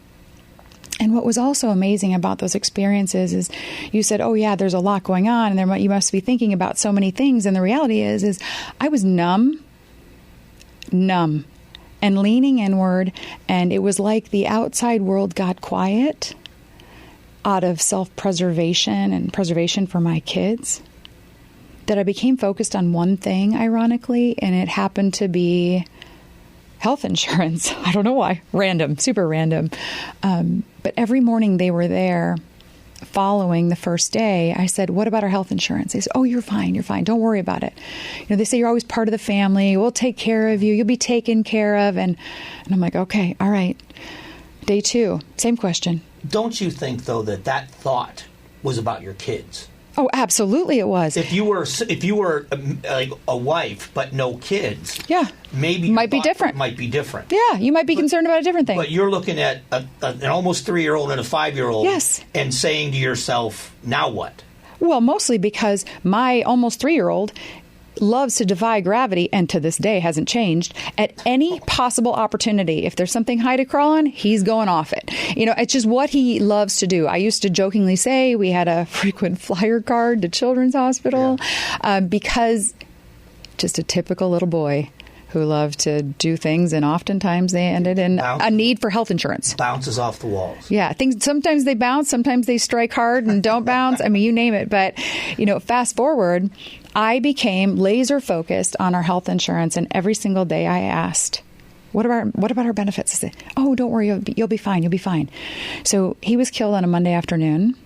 And what was also amazing about those experiences is you said, oh, yeah, there's a lot going on, and you must be thinking about so many things. And the reality is I was numb, and leaning inward. And it was like the outside world got quiet out of self-preservation and preservation for my kids, that I became focused on one thing, ironically, and it happened to be health insurance. I don't know why. Random, super random. But every morning they were there following the first day. I said, what about our health insurance? They said, oh, you're fine. Don't worry about it. They say you're always part of the family. We'll take care of you. You'll be taken care of. And I'm like, okay, all right. Day 2, same question. Don't you think, though, that thought was about your kids? Oh, absolutely it was. If you were like a wife but no kids, yeah, maybe might be different. Yeah, you might be concerned about a different thing. But you're looking at an almost 3-year-old and a 5-year-old, yes, and saying to yourself, now what? Well, mostly because my almost 3-year-old loves to defy gravity, and to this day hasn't changed, at any possible opportunity. If there's something high to crawl on, he's going off it. It's just what he loves to do. I used to jokingly say we had a frequent flyer card to Children's Hospital, because just a typical little boy who loved to do things, and oftentimes they ended in a need for health insurance. Bounces off the walls. Yeah, things, sometimes they bounce, sometimes they strike hard and don't bounce. I mean, you name it. But, fast forward, I became laser focused on our health insurance, and every single day I asked, what about our benefits? I said, oh, don't worry, you'll be fine. You'll be fine. So he was killed on a Monday afternoon.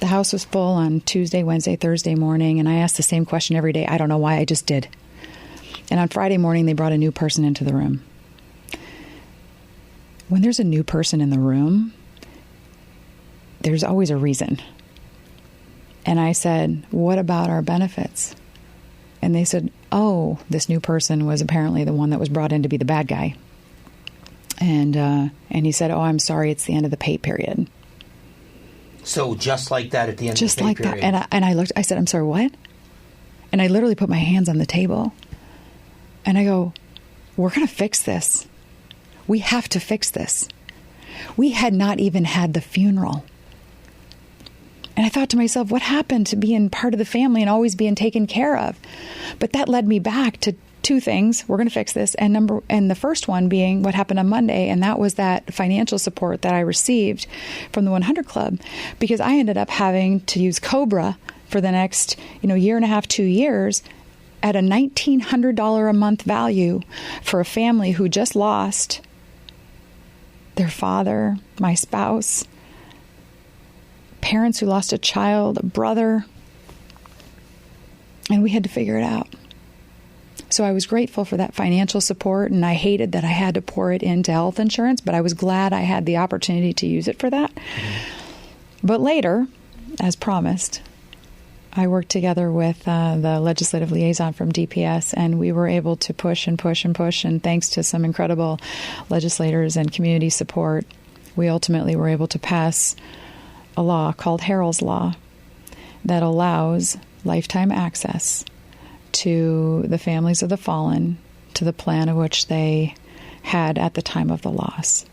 The house was full on Tuesday, Wednesday, Thursday morning, and I asked the same question every day. I don't know why, I just did. And on Friday morning, they brought a new person into the room. When there's a new person in the room, there's always a reason. And I said, what about our benefits? And they said, oh, this new person was apparently the one that was brought in to be the bad guy. And he said, oh, I'm sorry, it's the end of the pay period. So just like that at the end of the pay period? Just like that. And I looked, I said, I'm sorry, what? And I literally put my hands on the table. And I go, we're going to fix this. We have to fix this. We had not even had the funeral. And I thought to myself, what happened to being part of the family and always being taken care of? But that led me back to 2 things. We're going to fix this. And the first one being what happened on Monday. And that was that financial support that I received from the 100 Club, because I ended up having to use COBRA for the next, year and a half, 2 years, at a $1,900 a month value for a family who just lost their father, my spouse, parents who lost a child, a brother, and we had to figure it out. So I was grateful for that financial support, and I hated that I had to pour it into health insurance, but I was glad I had the opportunity to use it for that. But later, as promised, I worked together with the legislative liaison from DPS, and we were able to push and push and push. And thanks to some incredible legislators and community support, we ultimately were able to pass a law called Harrolle's Law that allows lifetime access to the families of the fallen to the plan of which they had at the time of the loss.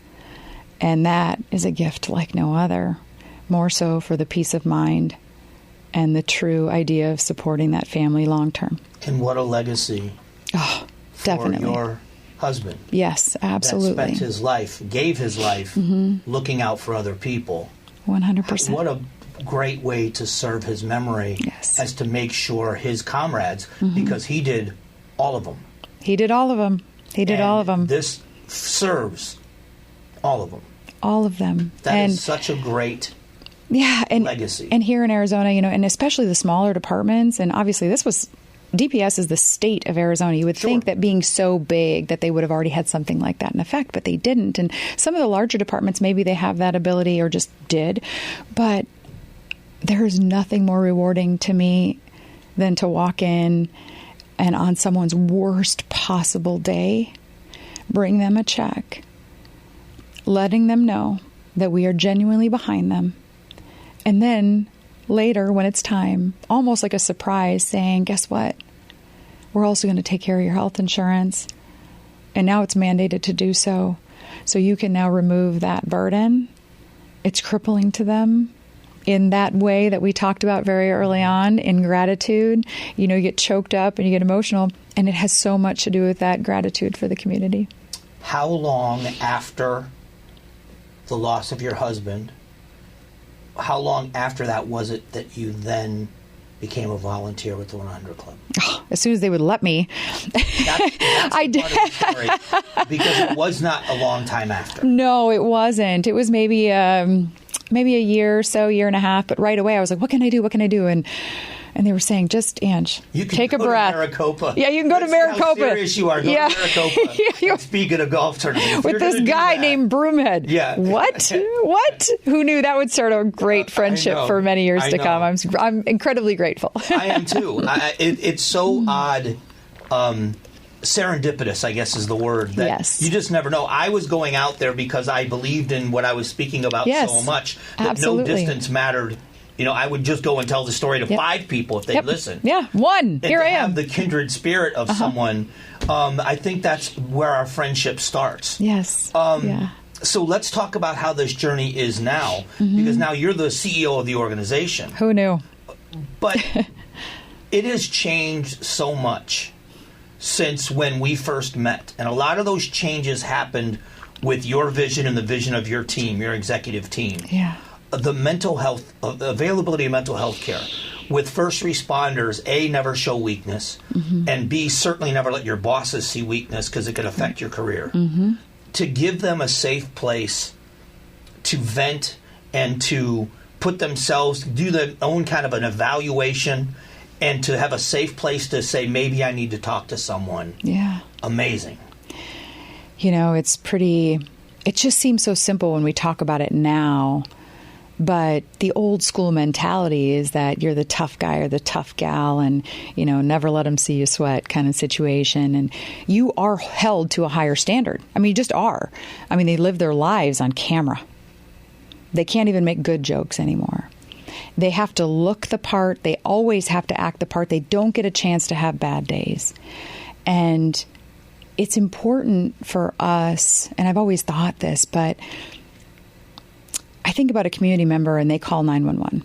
And that is a gift like no other, more so for the peace of mind and the true idea of supporting that family long term. And what a legacy for definitely. Your husband. Yes, absolutely. That spent his life, gave his life, looking out for other people. 100%. What a great way to serve his memory, as to make sure his comrades, because he did all of them. He did all of them. He did all of them. This serves all of them. All of them. That is such a great legacy. And here in Arizona, and especially the smaller departments, and obviously DPS is the state of Arizona. You would think that being so big that they would have already had something like that in effect, but they didn't. And some of the larger departments, maybe they have that ability or just did. But there's nothing more rewarding to me than to walk in and on someone's worst possible day, bring them a check, letting them know that we are genuinely behind them. And then later, when it's time, almost like a surprise, saying, guess what? We're also going to take care of your health insurance. And now it's mandated to do so. So you can now remove that burden. It's crippling to them in that way that we talked about very early on, in gratitude. You get choked up and you get emotional. And it has so much to do with that gratitude for the community. How long after the loss of your husband, how long after that was it that you then became a volunteer with the 100 Club? Oh, as soon as they would let me. That's I did. Part of the story, because it was not a long time after. No, it wasn't. It was maybe a year or so, year and a half. But right away, I was like, what can I do? What can I do? And they were saying, just, Ange, take a breath. Maricopa. Yeah, you can go to Maricopa. How serious you are. Go to Maricopa. Speak at a golf tournament. With this guy named Broomhead. Yeah. What? What? Who knew that would start a great friendship for many years to come? I'm incredibly grateful. I am too. It's so odd. Serendipitous, I guess, is the word. That you just never know. I was going out there because I believed in what I was speaking about so much that no distance mattered. I would just go and tell the story to 5 people if they'd listen. Yeah, one. Here I am. Have the kindred spirit of someone. I think that's where our friendship starts. Yes. So let's talk about how this journey is now, because now you're the CEO of the organization. Who knew? But it has changed so much since when we first met. And a lot of those changes happened with your vision and the vision of your team, your executive team. Yeah. The mental health, the availability of mental health care with first responders, A, never show weakness, and B, certainly never let your bosses see weakness because it could affect your career. To give them a safe place to vent and to put themselves, do their own kind of an evaluation, and to have a safe place to say, maybe I need to talk to someone. Yeah. Amazing. It just seems so simple when we talk about it now. But the old school mentality is that you're the tough guy or the tough gal and, never let them see you sweat kind of situation. And you are held to a higher standard. I mean, you just are. I mean, they live their lives on camera. They can't even make good jokes anymore. They have to look the part. They always have to act the part. They don't get a chance to have bad days. And it's important for us, and I've always thought this, but I think about a community member and they call 911.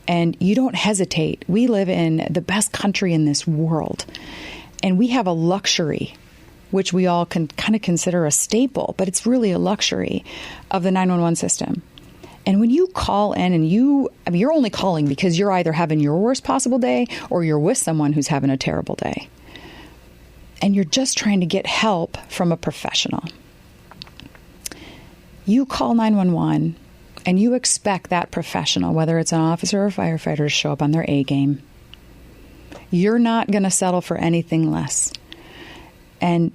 And you don't hesitate. We live in the best country in this world. And we have a luxury, which we all can kind of consider a staple, but it's really a luxury of the 911 system. And when you call in and you're only calling because you're either having your worst possible day or you're with someone who's having a terrible day. And you're just trying to get help from a professional. You call 911 and you expect that professional, whether it's an officer or a firefighter, to show up on their A game. You're not going to settle for anything less. And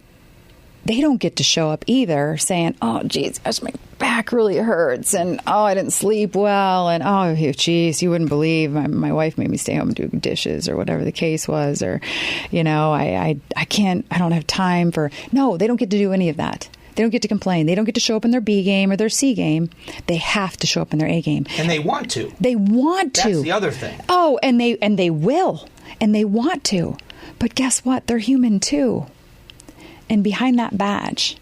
they don't get to show up either saying, oh, geez, gosh, my back really hurts, and oh, I didn't sleep well, and oh, geez, you wouldn't believe my wife made me stay home and do dishes, or whatever the case was, or, I don't have time for. No, they don't get to do any of that. They don't get to complain. They don't get to show up in their B game or their C game. They have to show up in their A game. And they want to. They want to. That's the other thing. Oh, and they will. And they want to. But guess what? They're human too. And behind that badge,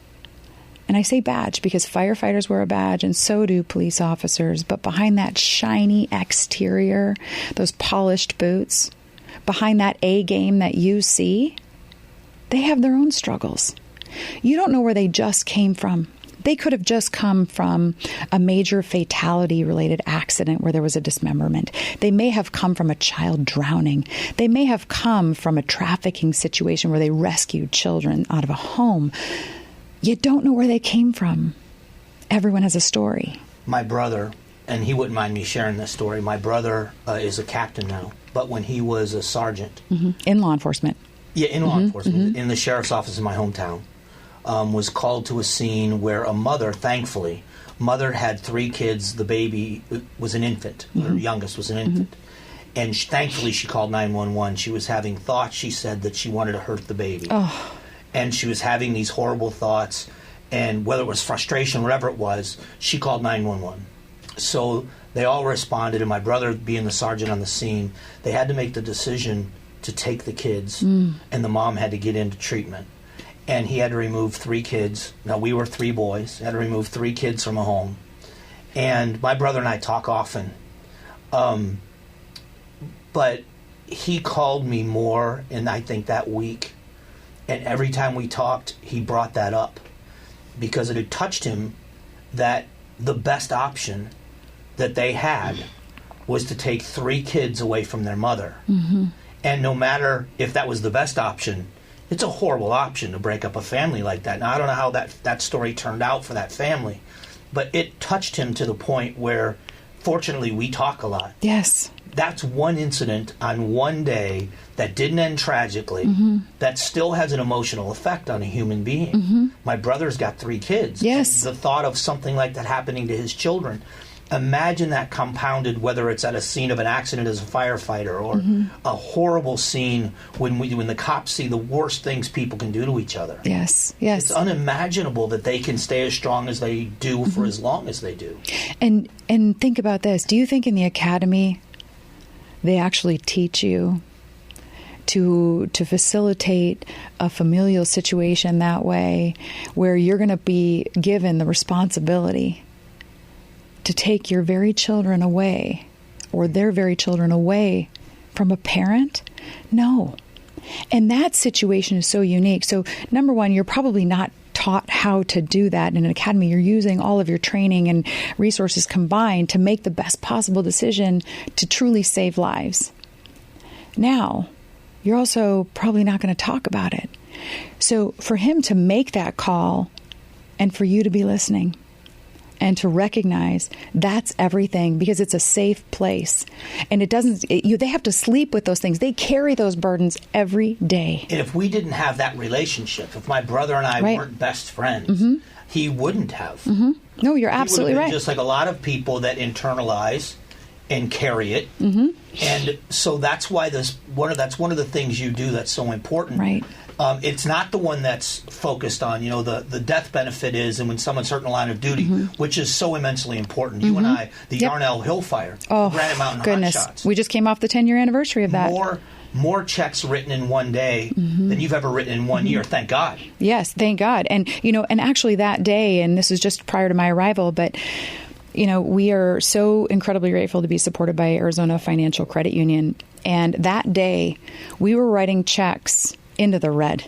and I say badge because firefighters wear a badge and so do police officers, but behind that shiny exterior, those polished boots, behind that A game that you see, they have their own struggles. You don't know where they just came from. They could have just come from a major fatality-related accident where there was a dismemberment. They may have come from a child drowning. They may have come from a trafficking situation where they rescued children out of a home. You don't know where they came from. Everyone has a story. My brother, and he wouldn't mind me sharing this story, my brother is a captain now, but when he was a sergeant. Mm-hmm. In law enforcement. Yeah, in law enforcement, in the sheriff's office in my hometown. Was called to a scene where a mother, thankfully, had 3 kids. The baby was an infant. Her youngest was an infant. And thankfully, she called 911. She was having thoughts, she said, that she wanted to hurt the baby. Oh. And she was having these horrible thoughts. And whether it was frustration, whatever it was, she called 911. So they all responded. And my brother, being the sergeant on the scene, they had to make the decision to take the kids. And the mom had to get into treatment. And he had to remove 3 kids. Now, we were 3 boys. He had to remove 3 kids from a home. And my brother and I talk often. But he called me more, and I think that week. And every time we talked, he brought that up. Because it had touched him that the best option that they had was to take 3 kids away from their mother. And no matter if that was the best option, it's a horrible option to break up a family like that. Now, I don't know how that story turned out for that family, but it touched him to the point where, fortunately, we talk a lot. Yes. That's one incident on one day that didn't end tragically, that still has an emotional effect on a human being. My brother's got 3 kids. Yes. The thought of something like that happening to his children. Imagine that compounded, whether it's at a scene of an accident as a firefighter or a horrible scene when the cops see the worst things people can do to each other. Yes, yes. It's unimaginable that they can stay as strong as they do for as long as they do. And think about this. Do you think in the academy they actually teach you to facilitate a familial situation that way, where you're going to be given the responsibility to take your very children away, or their very children away from a parent? No. And that situation is so unique. So, number one, you're probably not taught how to do that in an academy. You're using all of your training and resources combined to make the best possible decision to truly save lives. Now, you're also probably not going to talk about it. So for him to make that call and for you to be listening, and to recognize that's everything, because it's a safe place. And it doesn't, they have to sleep with those things. They carry those burdens every day. And if we didn't have that relationship, if my brother and I weren't best friends, he wouldn't have. No, you're absolutely right. Just like a lot of people that internalize and carry it. And so that's why that's one of the things you do that's so important. Right. It's not the one that's focused on, the death benefit is, and when someone's hurt in a line of duty, which is so immensely important. You and I, the Yarnell Hill Fire, Granite Mountain goodness. Hot Shots. We just came off the 10-year anniversary of that. More checks written in one day than you've ever written in 1 year. Thank God. Yes, thank God. And, and actually that day, and this was just prior to my arrival, but we are so incredibly grateful to be supported by Arizona Financial Credit Union. And that day, we were writing checks into the red.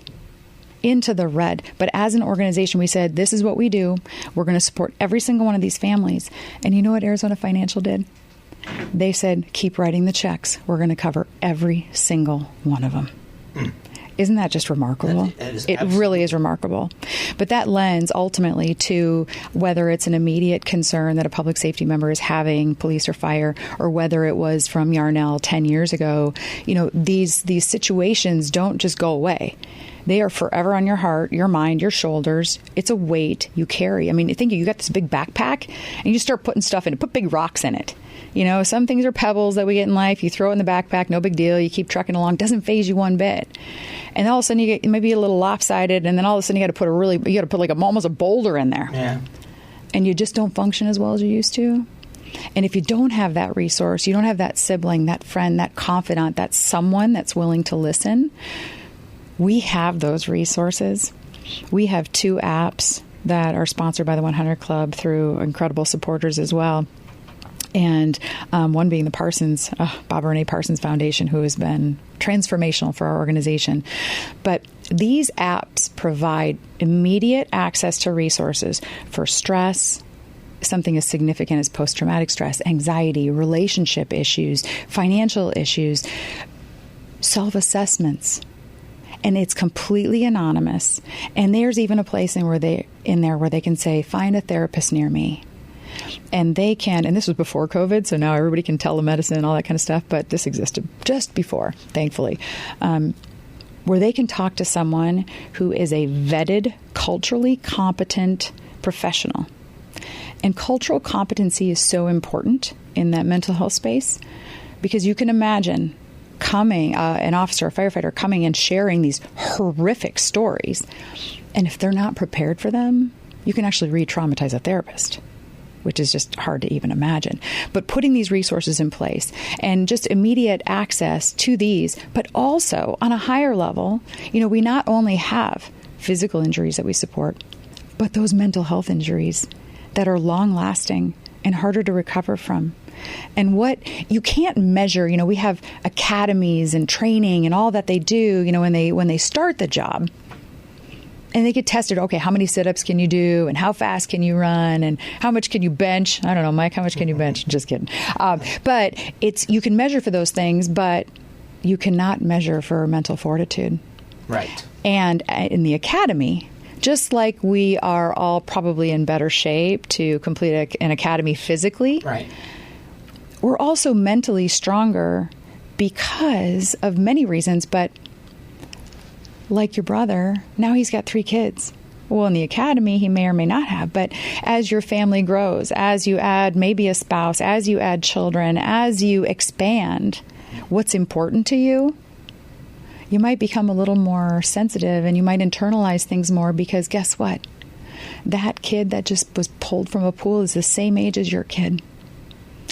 But as an organization, we said, this is what we do. We're going to support every single one of these families. And you know what Arizona Financial did? They said, keep writing the checks. We're going to cover every single one of them. Isn't that just remarkable? It really is remarkable. But that lends ultimately to whether it's an immediate concern that a public safety member is having, police or fire, or whether it was from Yarnell 10 years ago. These situations don't just go away. They are forever on your heart, your mind, your shoulders. It's a weight you carry. I mean, think you got this big backpack and you just start putting stuff in it, put big rocks in it. Some things are pebbles that we get in life. You throw it in the backpack, no big deal. You keep trucking along. Doesn't faze you one bit. And all of a sudden you get maybe a little lopsided, and then all of a sudden you got to put like almost a boulder in there. Yeah. And you just don't function as well as you used to. And if you don't have that resource, you don't have that sibling, that friend, that confidant, that someone that's willing to listen, we have those resources. We have 2 apps that are sponsored by the 100 Club through incredible supporters as well. And one being the Bob Renee Parsons Foundation, who has been transformational for our organization. But these apps provide immediate access to resources for stress, something as significant as post-traumatic stress, anxiety, relationship issues, financial issues, self-assessments. And it's completely anonymous. And there's even a place in there where they can say, find a therapist near me. And they can, and this was before COVID, so now everybody can telemedicine and all that kind of stuff, but this existed just before, thankfully, where they can talk to someone who is a vetted, culturally competent professional. And cultural competency is so important in that mental health space, because you can imagine an officer, a firefighter coming and sharing these horrific stories. And if they're not prepared for them, you can actually re-traumatize a therapist, which is just hard to even imagine. But putting these resources in place and just immediate access to these, but also on a higher level, we not only have physical injuries that we support, but those mental health injuries that are long-lasting and harder to recover from. And what you can't measure, we have academies and training and all that they do, when they start the job. And they get tested. Okay, how many sit-ups can you do? And how fast can you run? And how much can you bench? I don't know, Mike, how much can you bench? Just kidding. But you can measure for those things, but you cannot measure for mental fortitude. Right. And in the academy, just like we are all probably in better shape to complete an academy physically, right, we're also mentally stronger because of many reasons, but like your brother, now he's got 3 kids. Well, in the academy, he may or may not have. But as your family grows, as you add maybe a spouse, as you add children, as you expand what's important to you, you might become a little more sensitive and you might internalize things more, because guess what? That kid that just was pulled from a pool is the same age as your kid.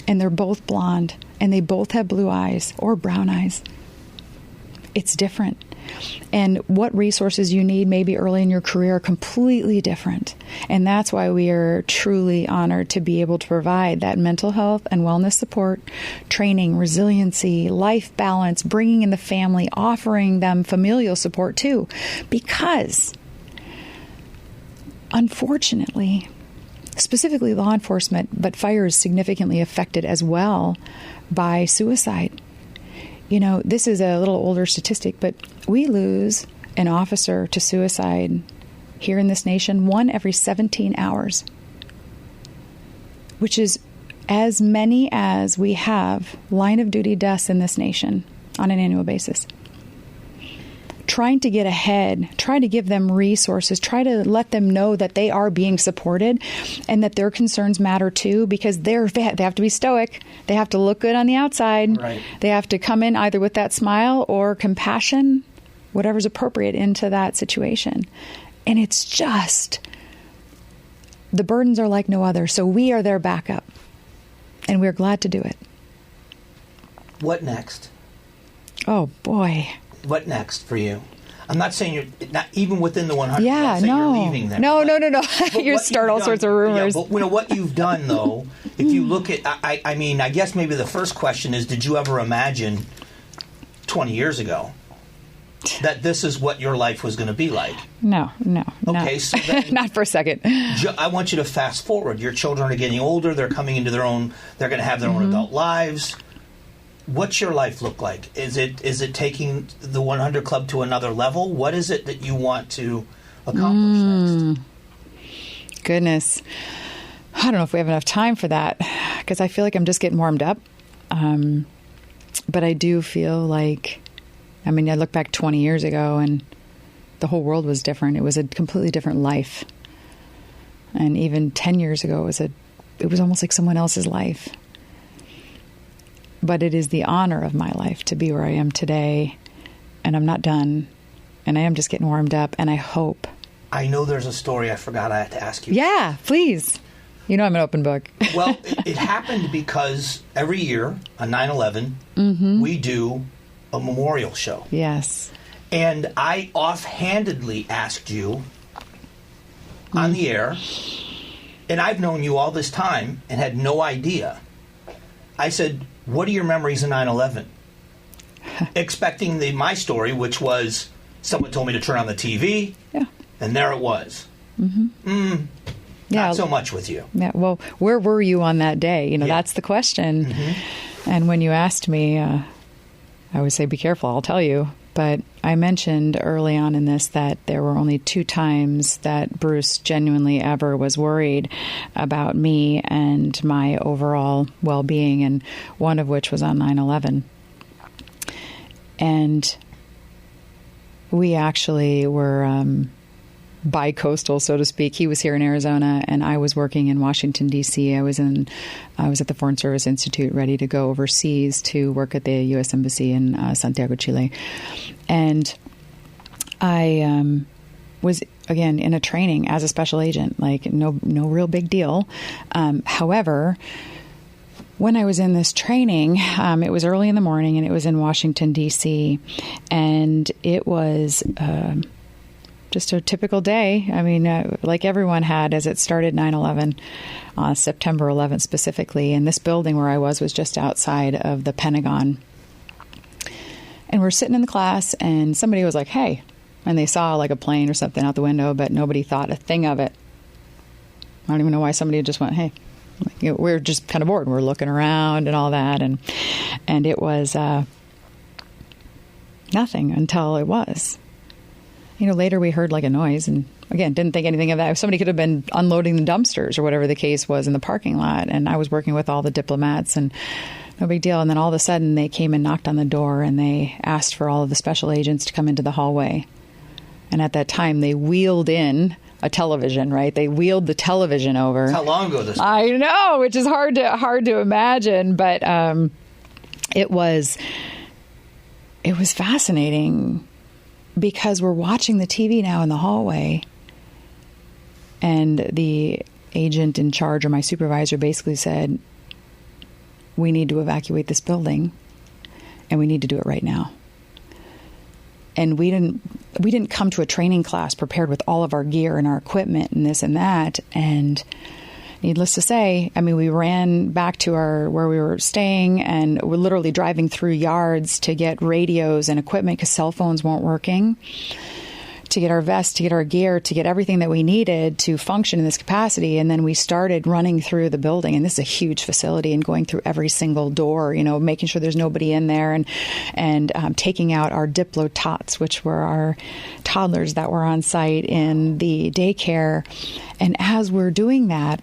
And they're both blonde and they both have blue eyes or brown eyes. It's different. And what resources you need maybe early in your career are completely different. And that's why we are truly honored to be able to provide that mental health and wellness support, training, resiliency, life balance, bringing in the family, offering them familial support too. Because, unfortunately, specifically law enforcement, but fire is significantly affected as well by suicide. This is a little older statistic, but we lose an officer to suicide here in this nation 1 every 17 hours, which is as many as we have line of duty deaths in this nation on an annual basis. Trying to get ahead, try to give them resources, try to let them know that they are being supported and that their concerns matter too, because they have to be stoic. They have to look good on the outside. Right. They have to come in either with that smile or compassion, whatever's appropriate into that situation. And it's just, the burdens are like no other. So we are their backup and we're glad to do it. What next? Oh, boy. What next for you? I'm not saying you're not even within the 100. Yeah, no, you're leaving them. No. You start all sorts of rumors. Yeah, but what you've done, though, if you look at, I mean, I guess maybe the first question is, did you ever imagine 20 years ago that this is what your life was going to be like? No. Okay, so then, not for a second. I want you to fast forward. Your children are getting older. They're coming into their own. They're going to have their own adult lives. What's your life look like? Is it taking the 100 Club to another level? What is it that you want to accomplish next? Goodness. I don't know if we have enough time for that because I feel like I'm just getting warmed up. But I do feel like, I look back 20 years ago and the whole world was different. It was a completely different life. And even 10 years ago, it was almost like someone else's life. But it is the honor of my life to be where I am today. And I'm not done. And I am just getting warmed up. And I hope. I know there's a story I forgot I had to ask you. Yeah, please. You know I'm an open book. Well, it happened because every year on 9/11, we do a memorial show. Yes. And I offhandedly asked you on the air, and I've known you all this time and had no idea. I said, what are your memories of 9/11? Expecting my story, which was someone told me to turn on the TV, and there it was. Not so much with you. Yeah. Well, where were you on that day? That's the question. And when you asked me, I would say, be careful, I'll tell you. But I mentioned early on in this that there were only 2 times that Bruce genuinely ever was worried about me and my overall well-being, and one of which was on 9/11. And we actually were bi-coastal, so to speak. He was here in Arizona, and I was working in Washington, D.C. I was at the Foreign Service Institute, ready to go overseas to work at the U.S. Embassy in Santiago, Chile. And I was, again, in a training as a special agent, like no real big deal. However, when I was in this training, it was early in the morning, and it was in Washington, D.C., and it was just a typical day. Like everyone had, as it started 9/11, September 11th specifically. And this building where I was just outside of the Pentagon. And we're sitting in the class, and somebody was like, hey. And they saw like a plane or something out the window, but nobody thought a thing of it. I don't even know why somebody just went, hey. We're just kind of bored. We're looking around and all that. And it was nothing until it was. Later we heard like a noise, and again, didn't think anything of that. Somebody could have been unloading the dumpsters or whatever the case was in the parking lot. And I was working with all the diplomats, and no big deal. And then all of a sudden they came and knocked on the door, and they asked for all of the special agents to come into the hallway. And at that time they wheeled in a television, right? They wheeled the television over. How long ago this was? I know, which is hard to imagine, but it was fascinating. Because we're watching the TV now in the hallway, and the agent in charge, or my supervisor, basically said, we need to evacuate this building, and we need to do it right now. And we didn't come to a training class prepared with all of our gear and our equipment and this and that. And needless to say, we ran back to where we were staying, and we're literally driving through yards to get radios and equipment because cell phones weren't working, to get our vests, to get our gear, to get everything that we needed to function in this capacity. And then we started running through the building, and this is a huge facility, and going through every single door, making sure there's nobody in there, and taking out our Diplo tots, which were our toddlers that were on site in the daycare. And as we're doing that,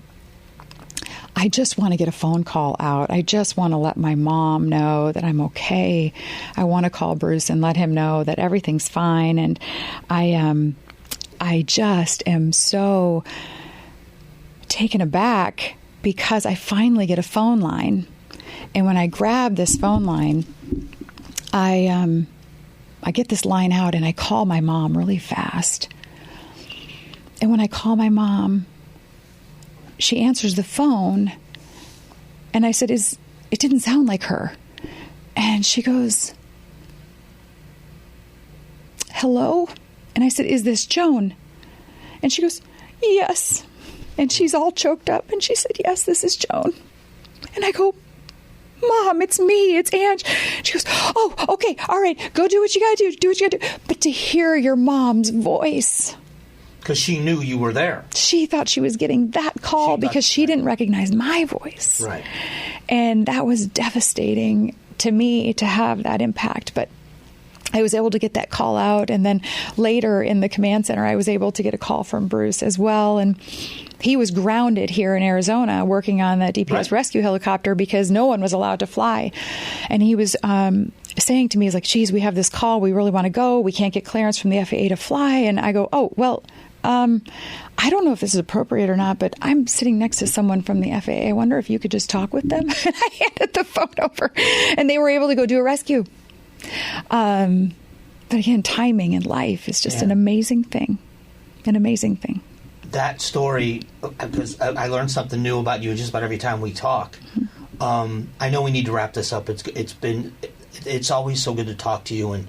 I just want to get a phone call out. I just want to let my mom know that I'm okay. I want to call Bruce and let him know that everything's fine. And I just am so taken aback because I finally get a phone line. And when I grab this phone line, I get this line out, and I call my mom really fast. And when I call my mom, she answers the phone, and I said, it didn't sound like her. And she goes, hello? And I said, is this Joan? And she goes, yes. And she's all choked up, and she said, yes, this is Joan. And I go, Mom, it's me, it's Ange. She goes, oh, okay, all right, go do what you gotta do what you gotta do. But to hear your mom's voice, because she knew you were there. She thought she was getting that call because she didn't recognize my voice. Right. And that was devastating. to me to have that impact. But I was able to get that call out. And then later in the command center, I was able to get a call from Bruce as well. And he was grounded here in Arizona working on that DPS rescue helicopter because no one was allowed to fly. And he was saying to me, he's like, geez, we have this call. We really want to go. We can't get clearance from the FAA to fly. And I go, oh, well, I don't know if this is appropriate or not, but I'm sitting next to someone from the FAA. I wonder if you could just talk with them. And I handed the phone over, and they were able to go do a rescue. But again, timing in life is just an amazing thing. An amazing thing. That story, because I learned something new about you just about every time we talk. I know we need to wrap this up. It's always so good to talk to you, and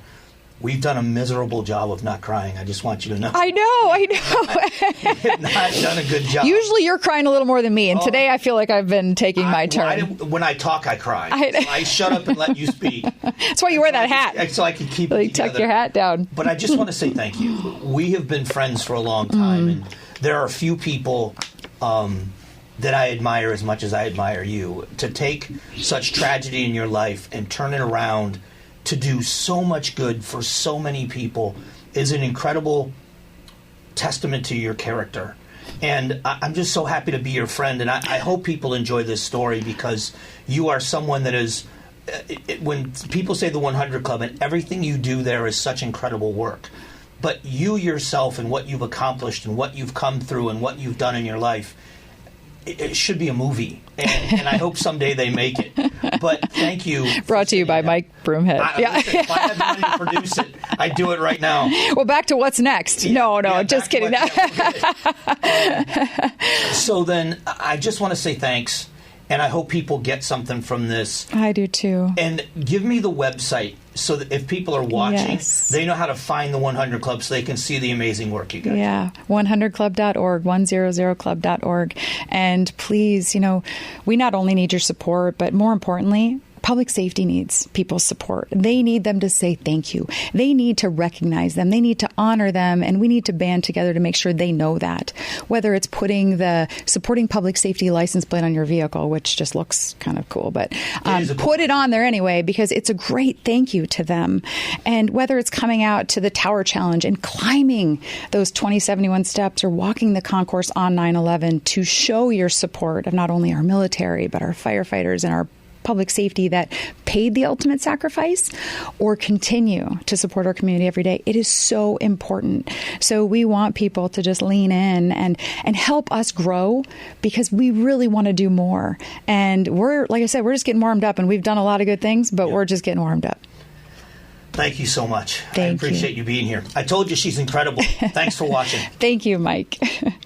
we've done a miserable job of not crying. I just want you to know. I know. We've not done a good job. Usually you're crying a little more than me, and today I feel like I've been taking my turn. When I talk, I cry. I shut up and let you speak. That's why you wear that hat. So I can keep it together. Tuck your hat down. But I just want to say thank you. We have been friends for a long time, and there are a few people that I admire as much as I admire you. To take such tragedy in your life and turn it around to do so much good for so many people is an incredible testament to your character. And I'm just so happy to be your friend, and I hope people enjoy this story because you are someone that is, when people say the 100 Club, and everything you do there is such incredible work, but you yourself and what you've accomplished and what you've come through and what you've done in your life, it should be a movie, and I hope someday they make it. But thank you. Brought to you by Mike Broomhead. Listen, if I had the money to produce it, I'd do it right now. Well, back to what's next. No, just kidding. So then I just want to say thanks, and I hope people get something from this. I do too. And give me the website so that if people are watching, they know how to find the 100 Club so they can see the amazing work you guys do. 100club.org, 100club.org. And please, we not only need your support, but more importantly, public safety needs people's support. They need them to say thank you. They need to recognize them. They need to honor them. And we need to band together to make sure they know that. Whether it's putting the supporting public safety license plate on your vehicle, which just looks kind of cool, but put it on there anyway, because it's a great thank you to them. And whether it's coming out to the Tower Challenge and climbing those 2071 steps or walking the concourse on 9/11 to show your support of not only our military, but our firefighters and our public safety that paid the ultimate sacrifice, or continue to support our community every day. It is so important. So we want people to just lean in and help us grow, because we really want to do more. And like I said, we're just getting warmed up, and we've done a lot of good things, but we're just getting warmed up. Thank you so much. I appreciate you being here. I told you she's incredible. Thanks for watching. Thank you, Mike.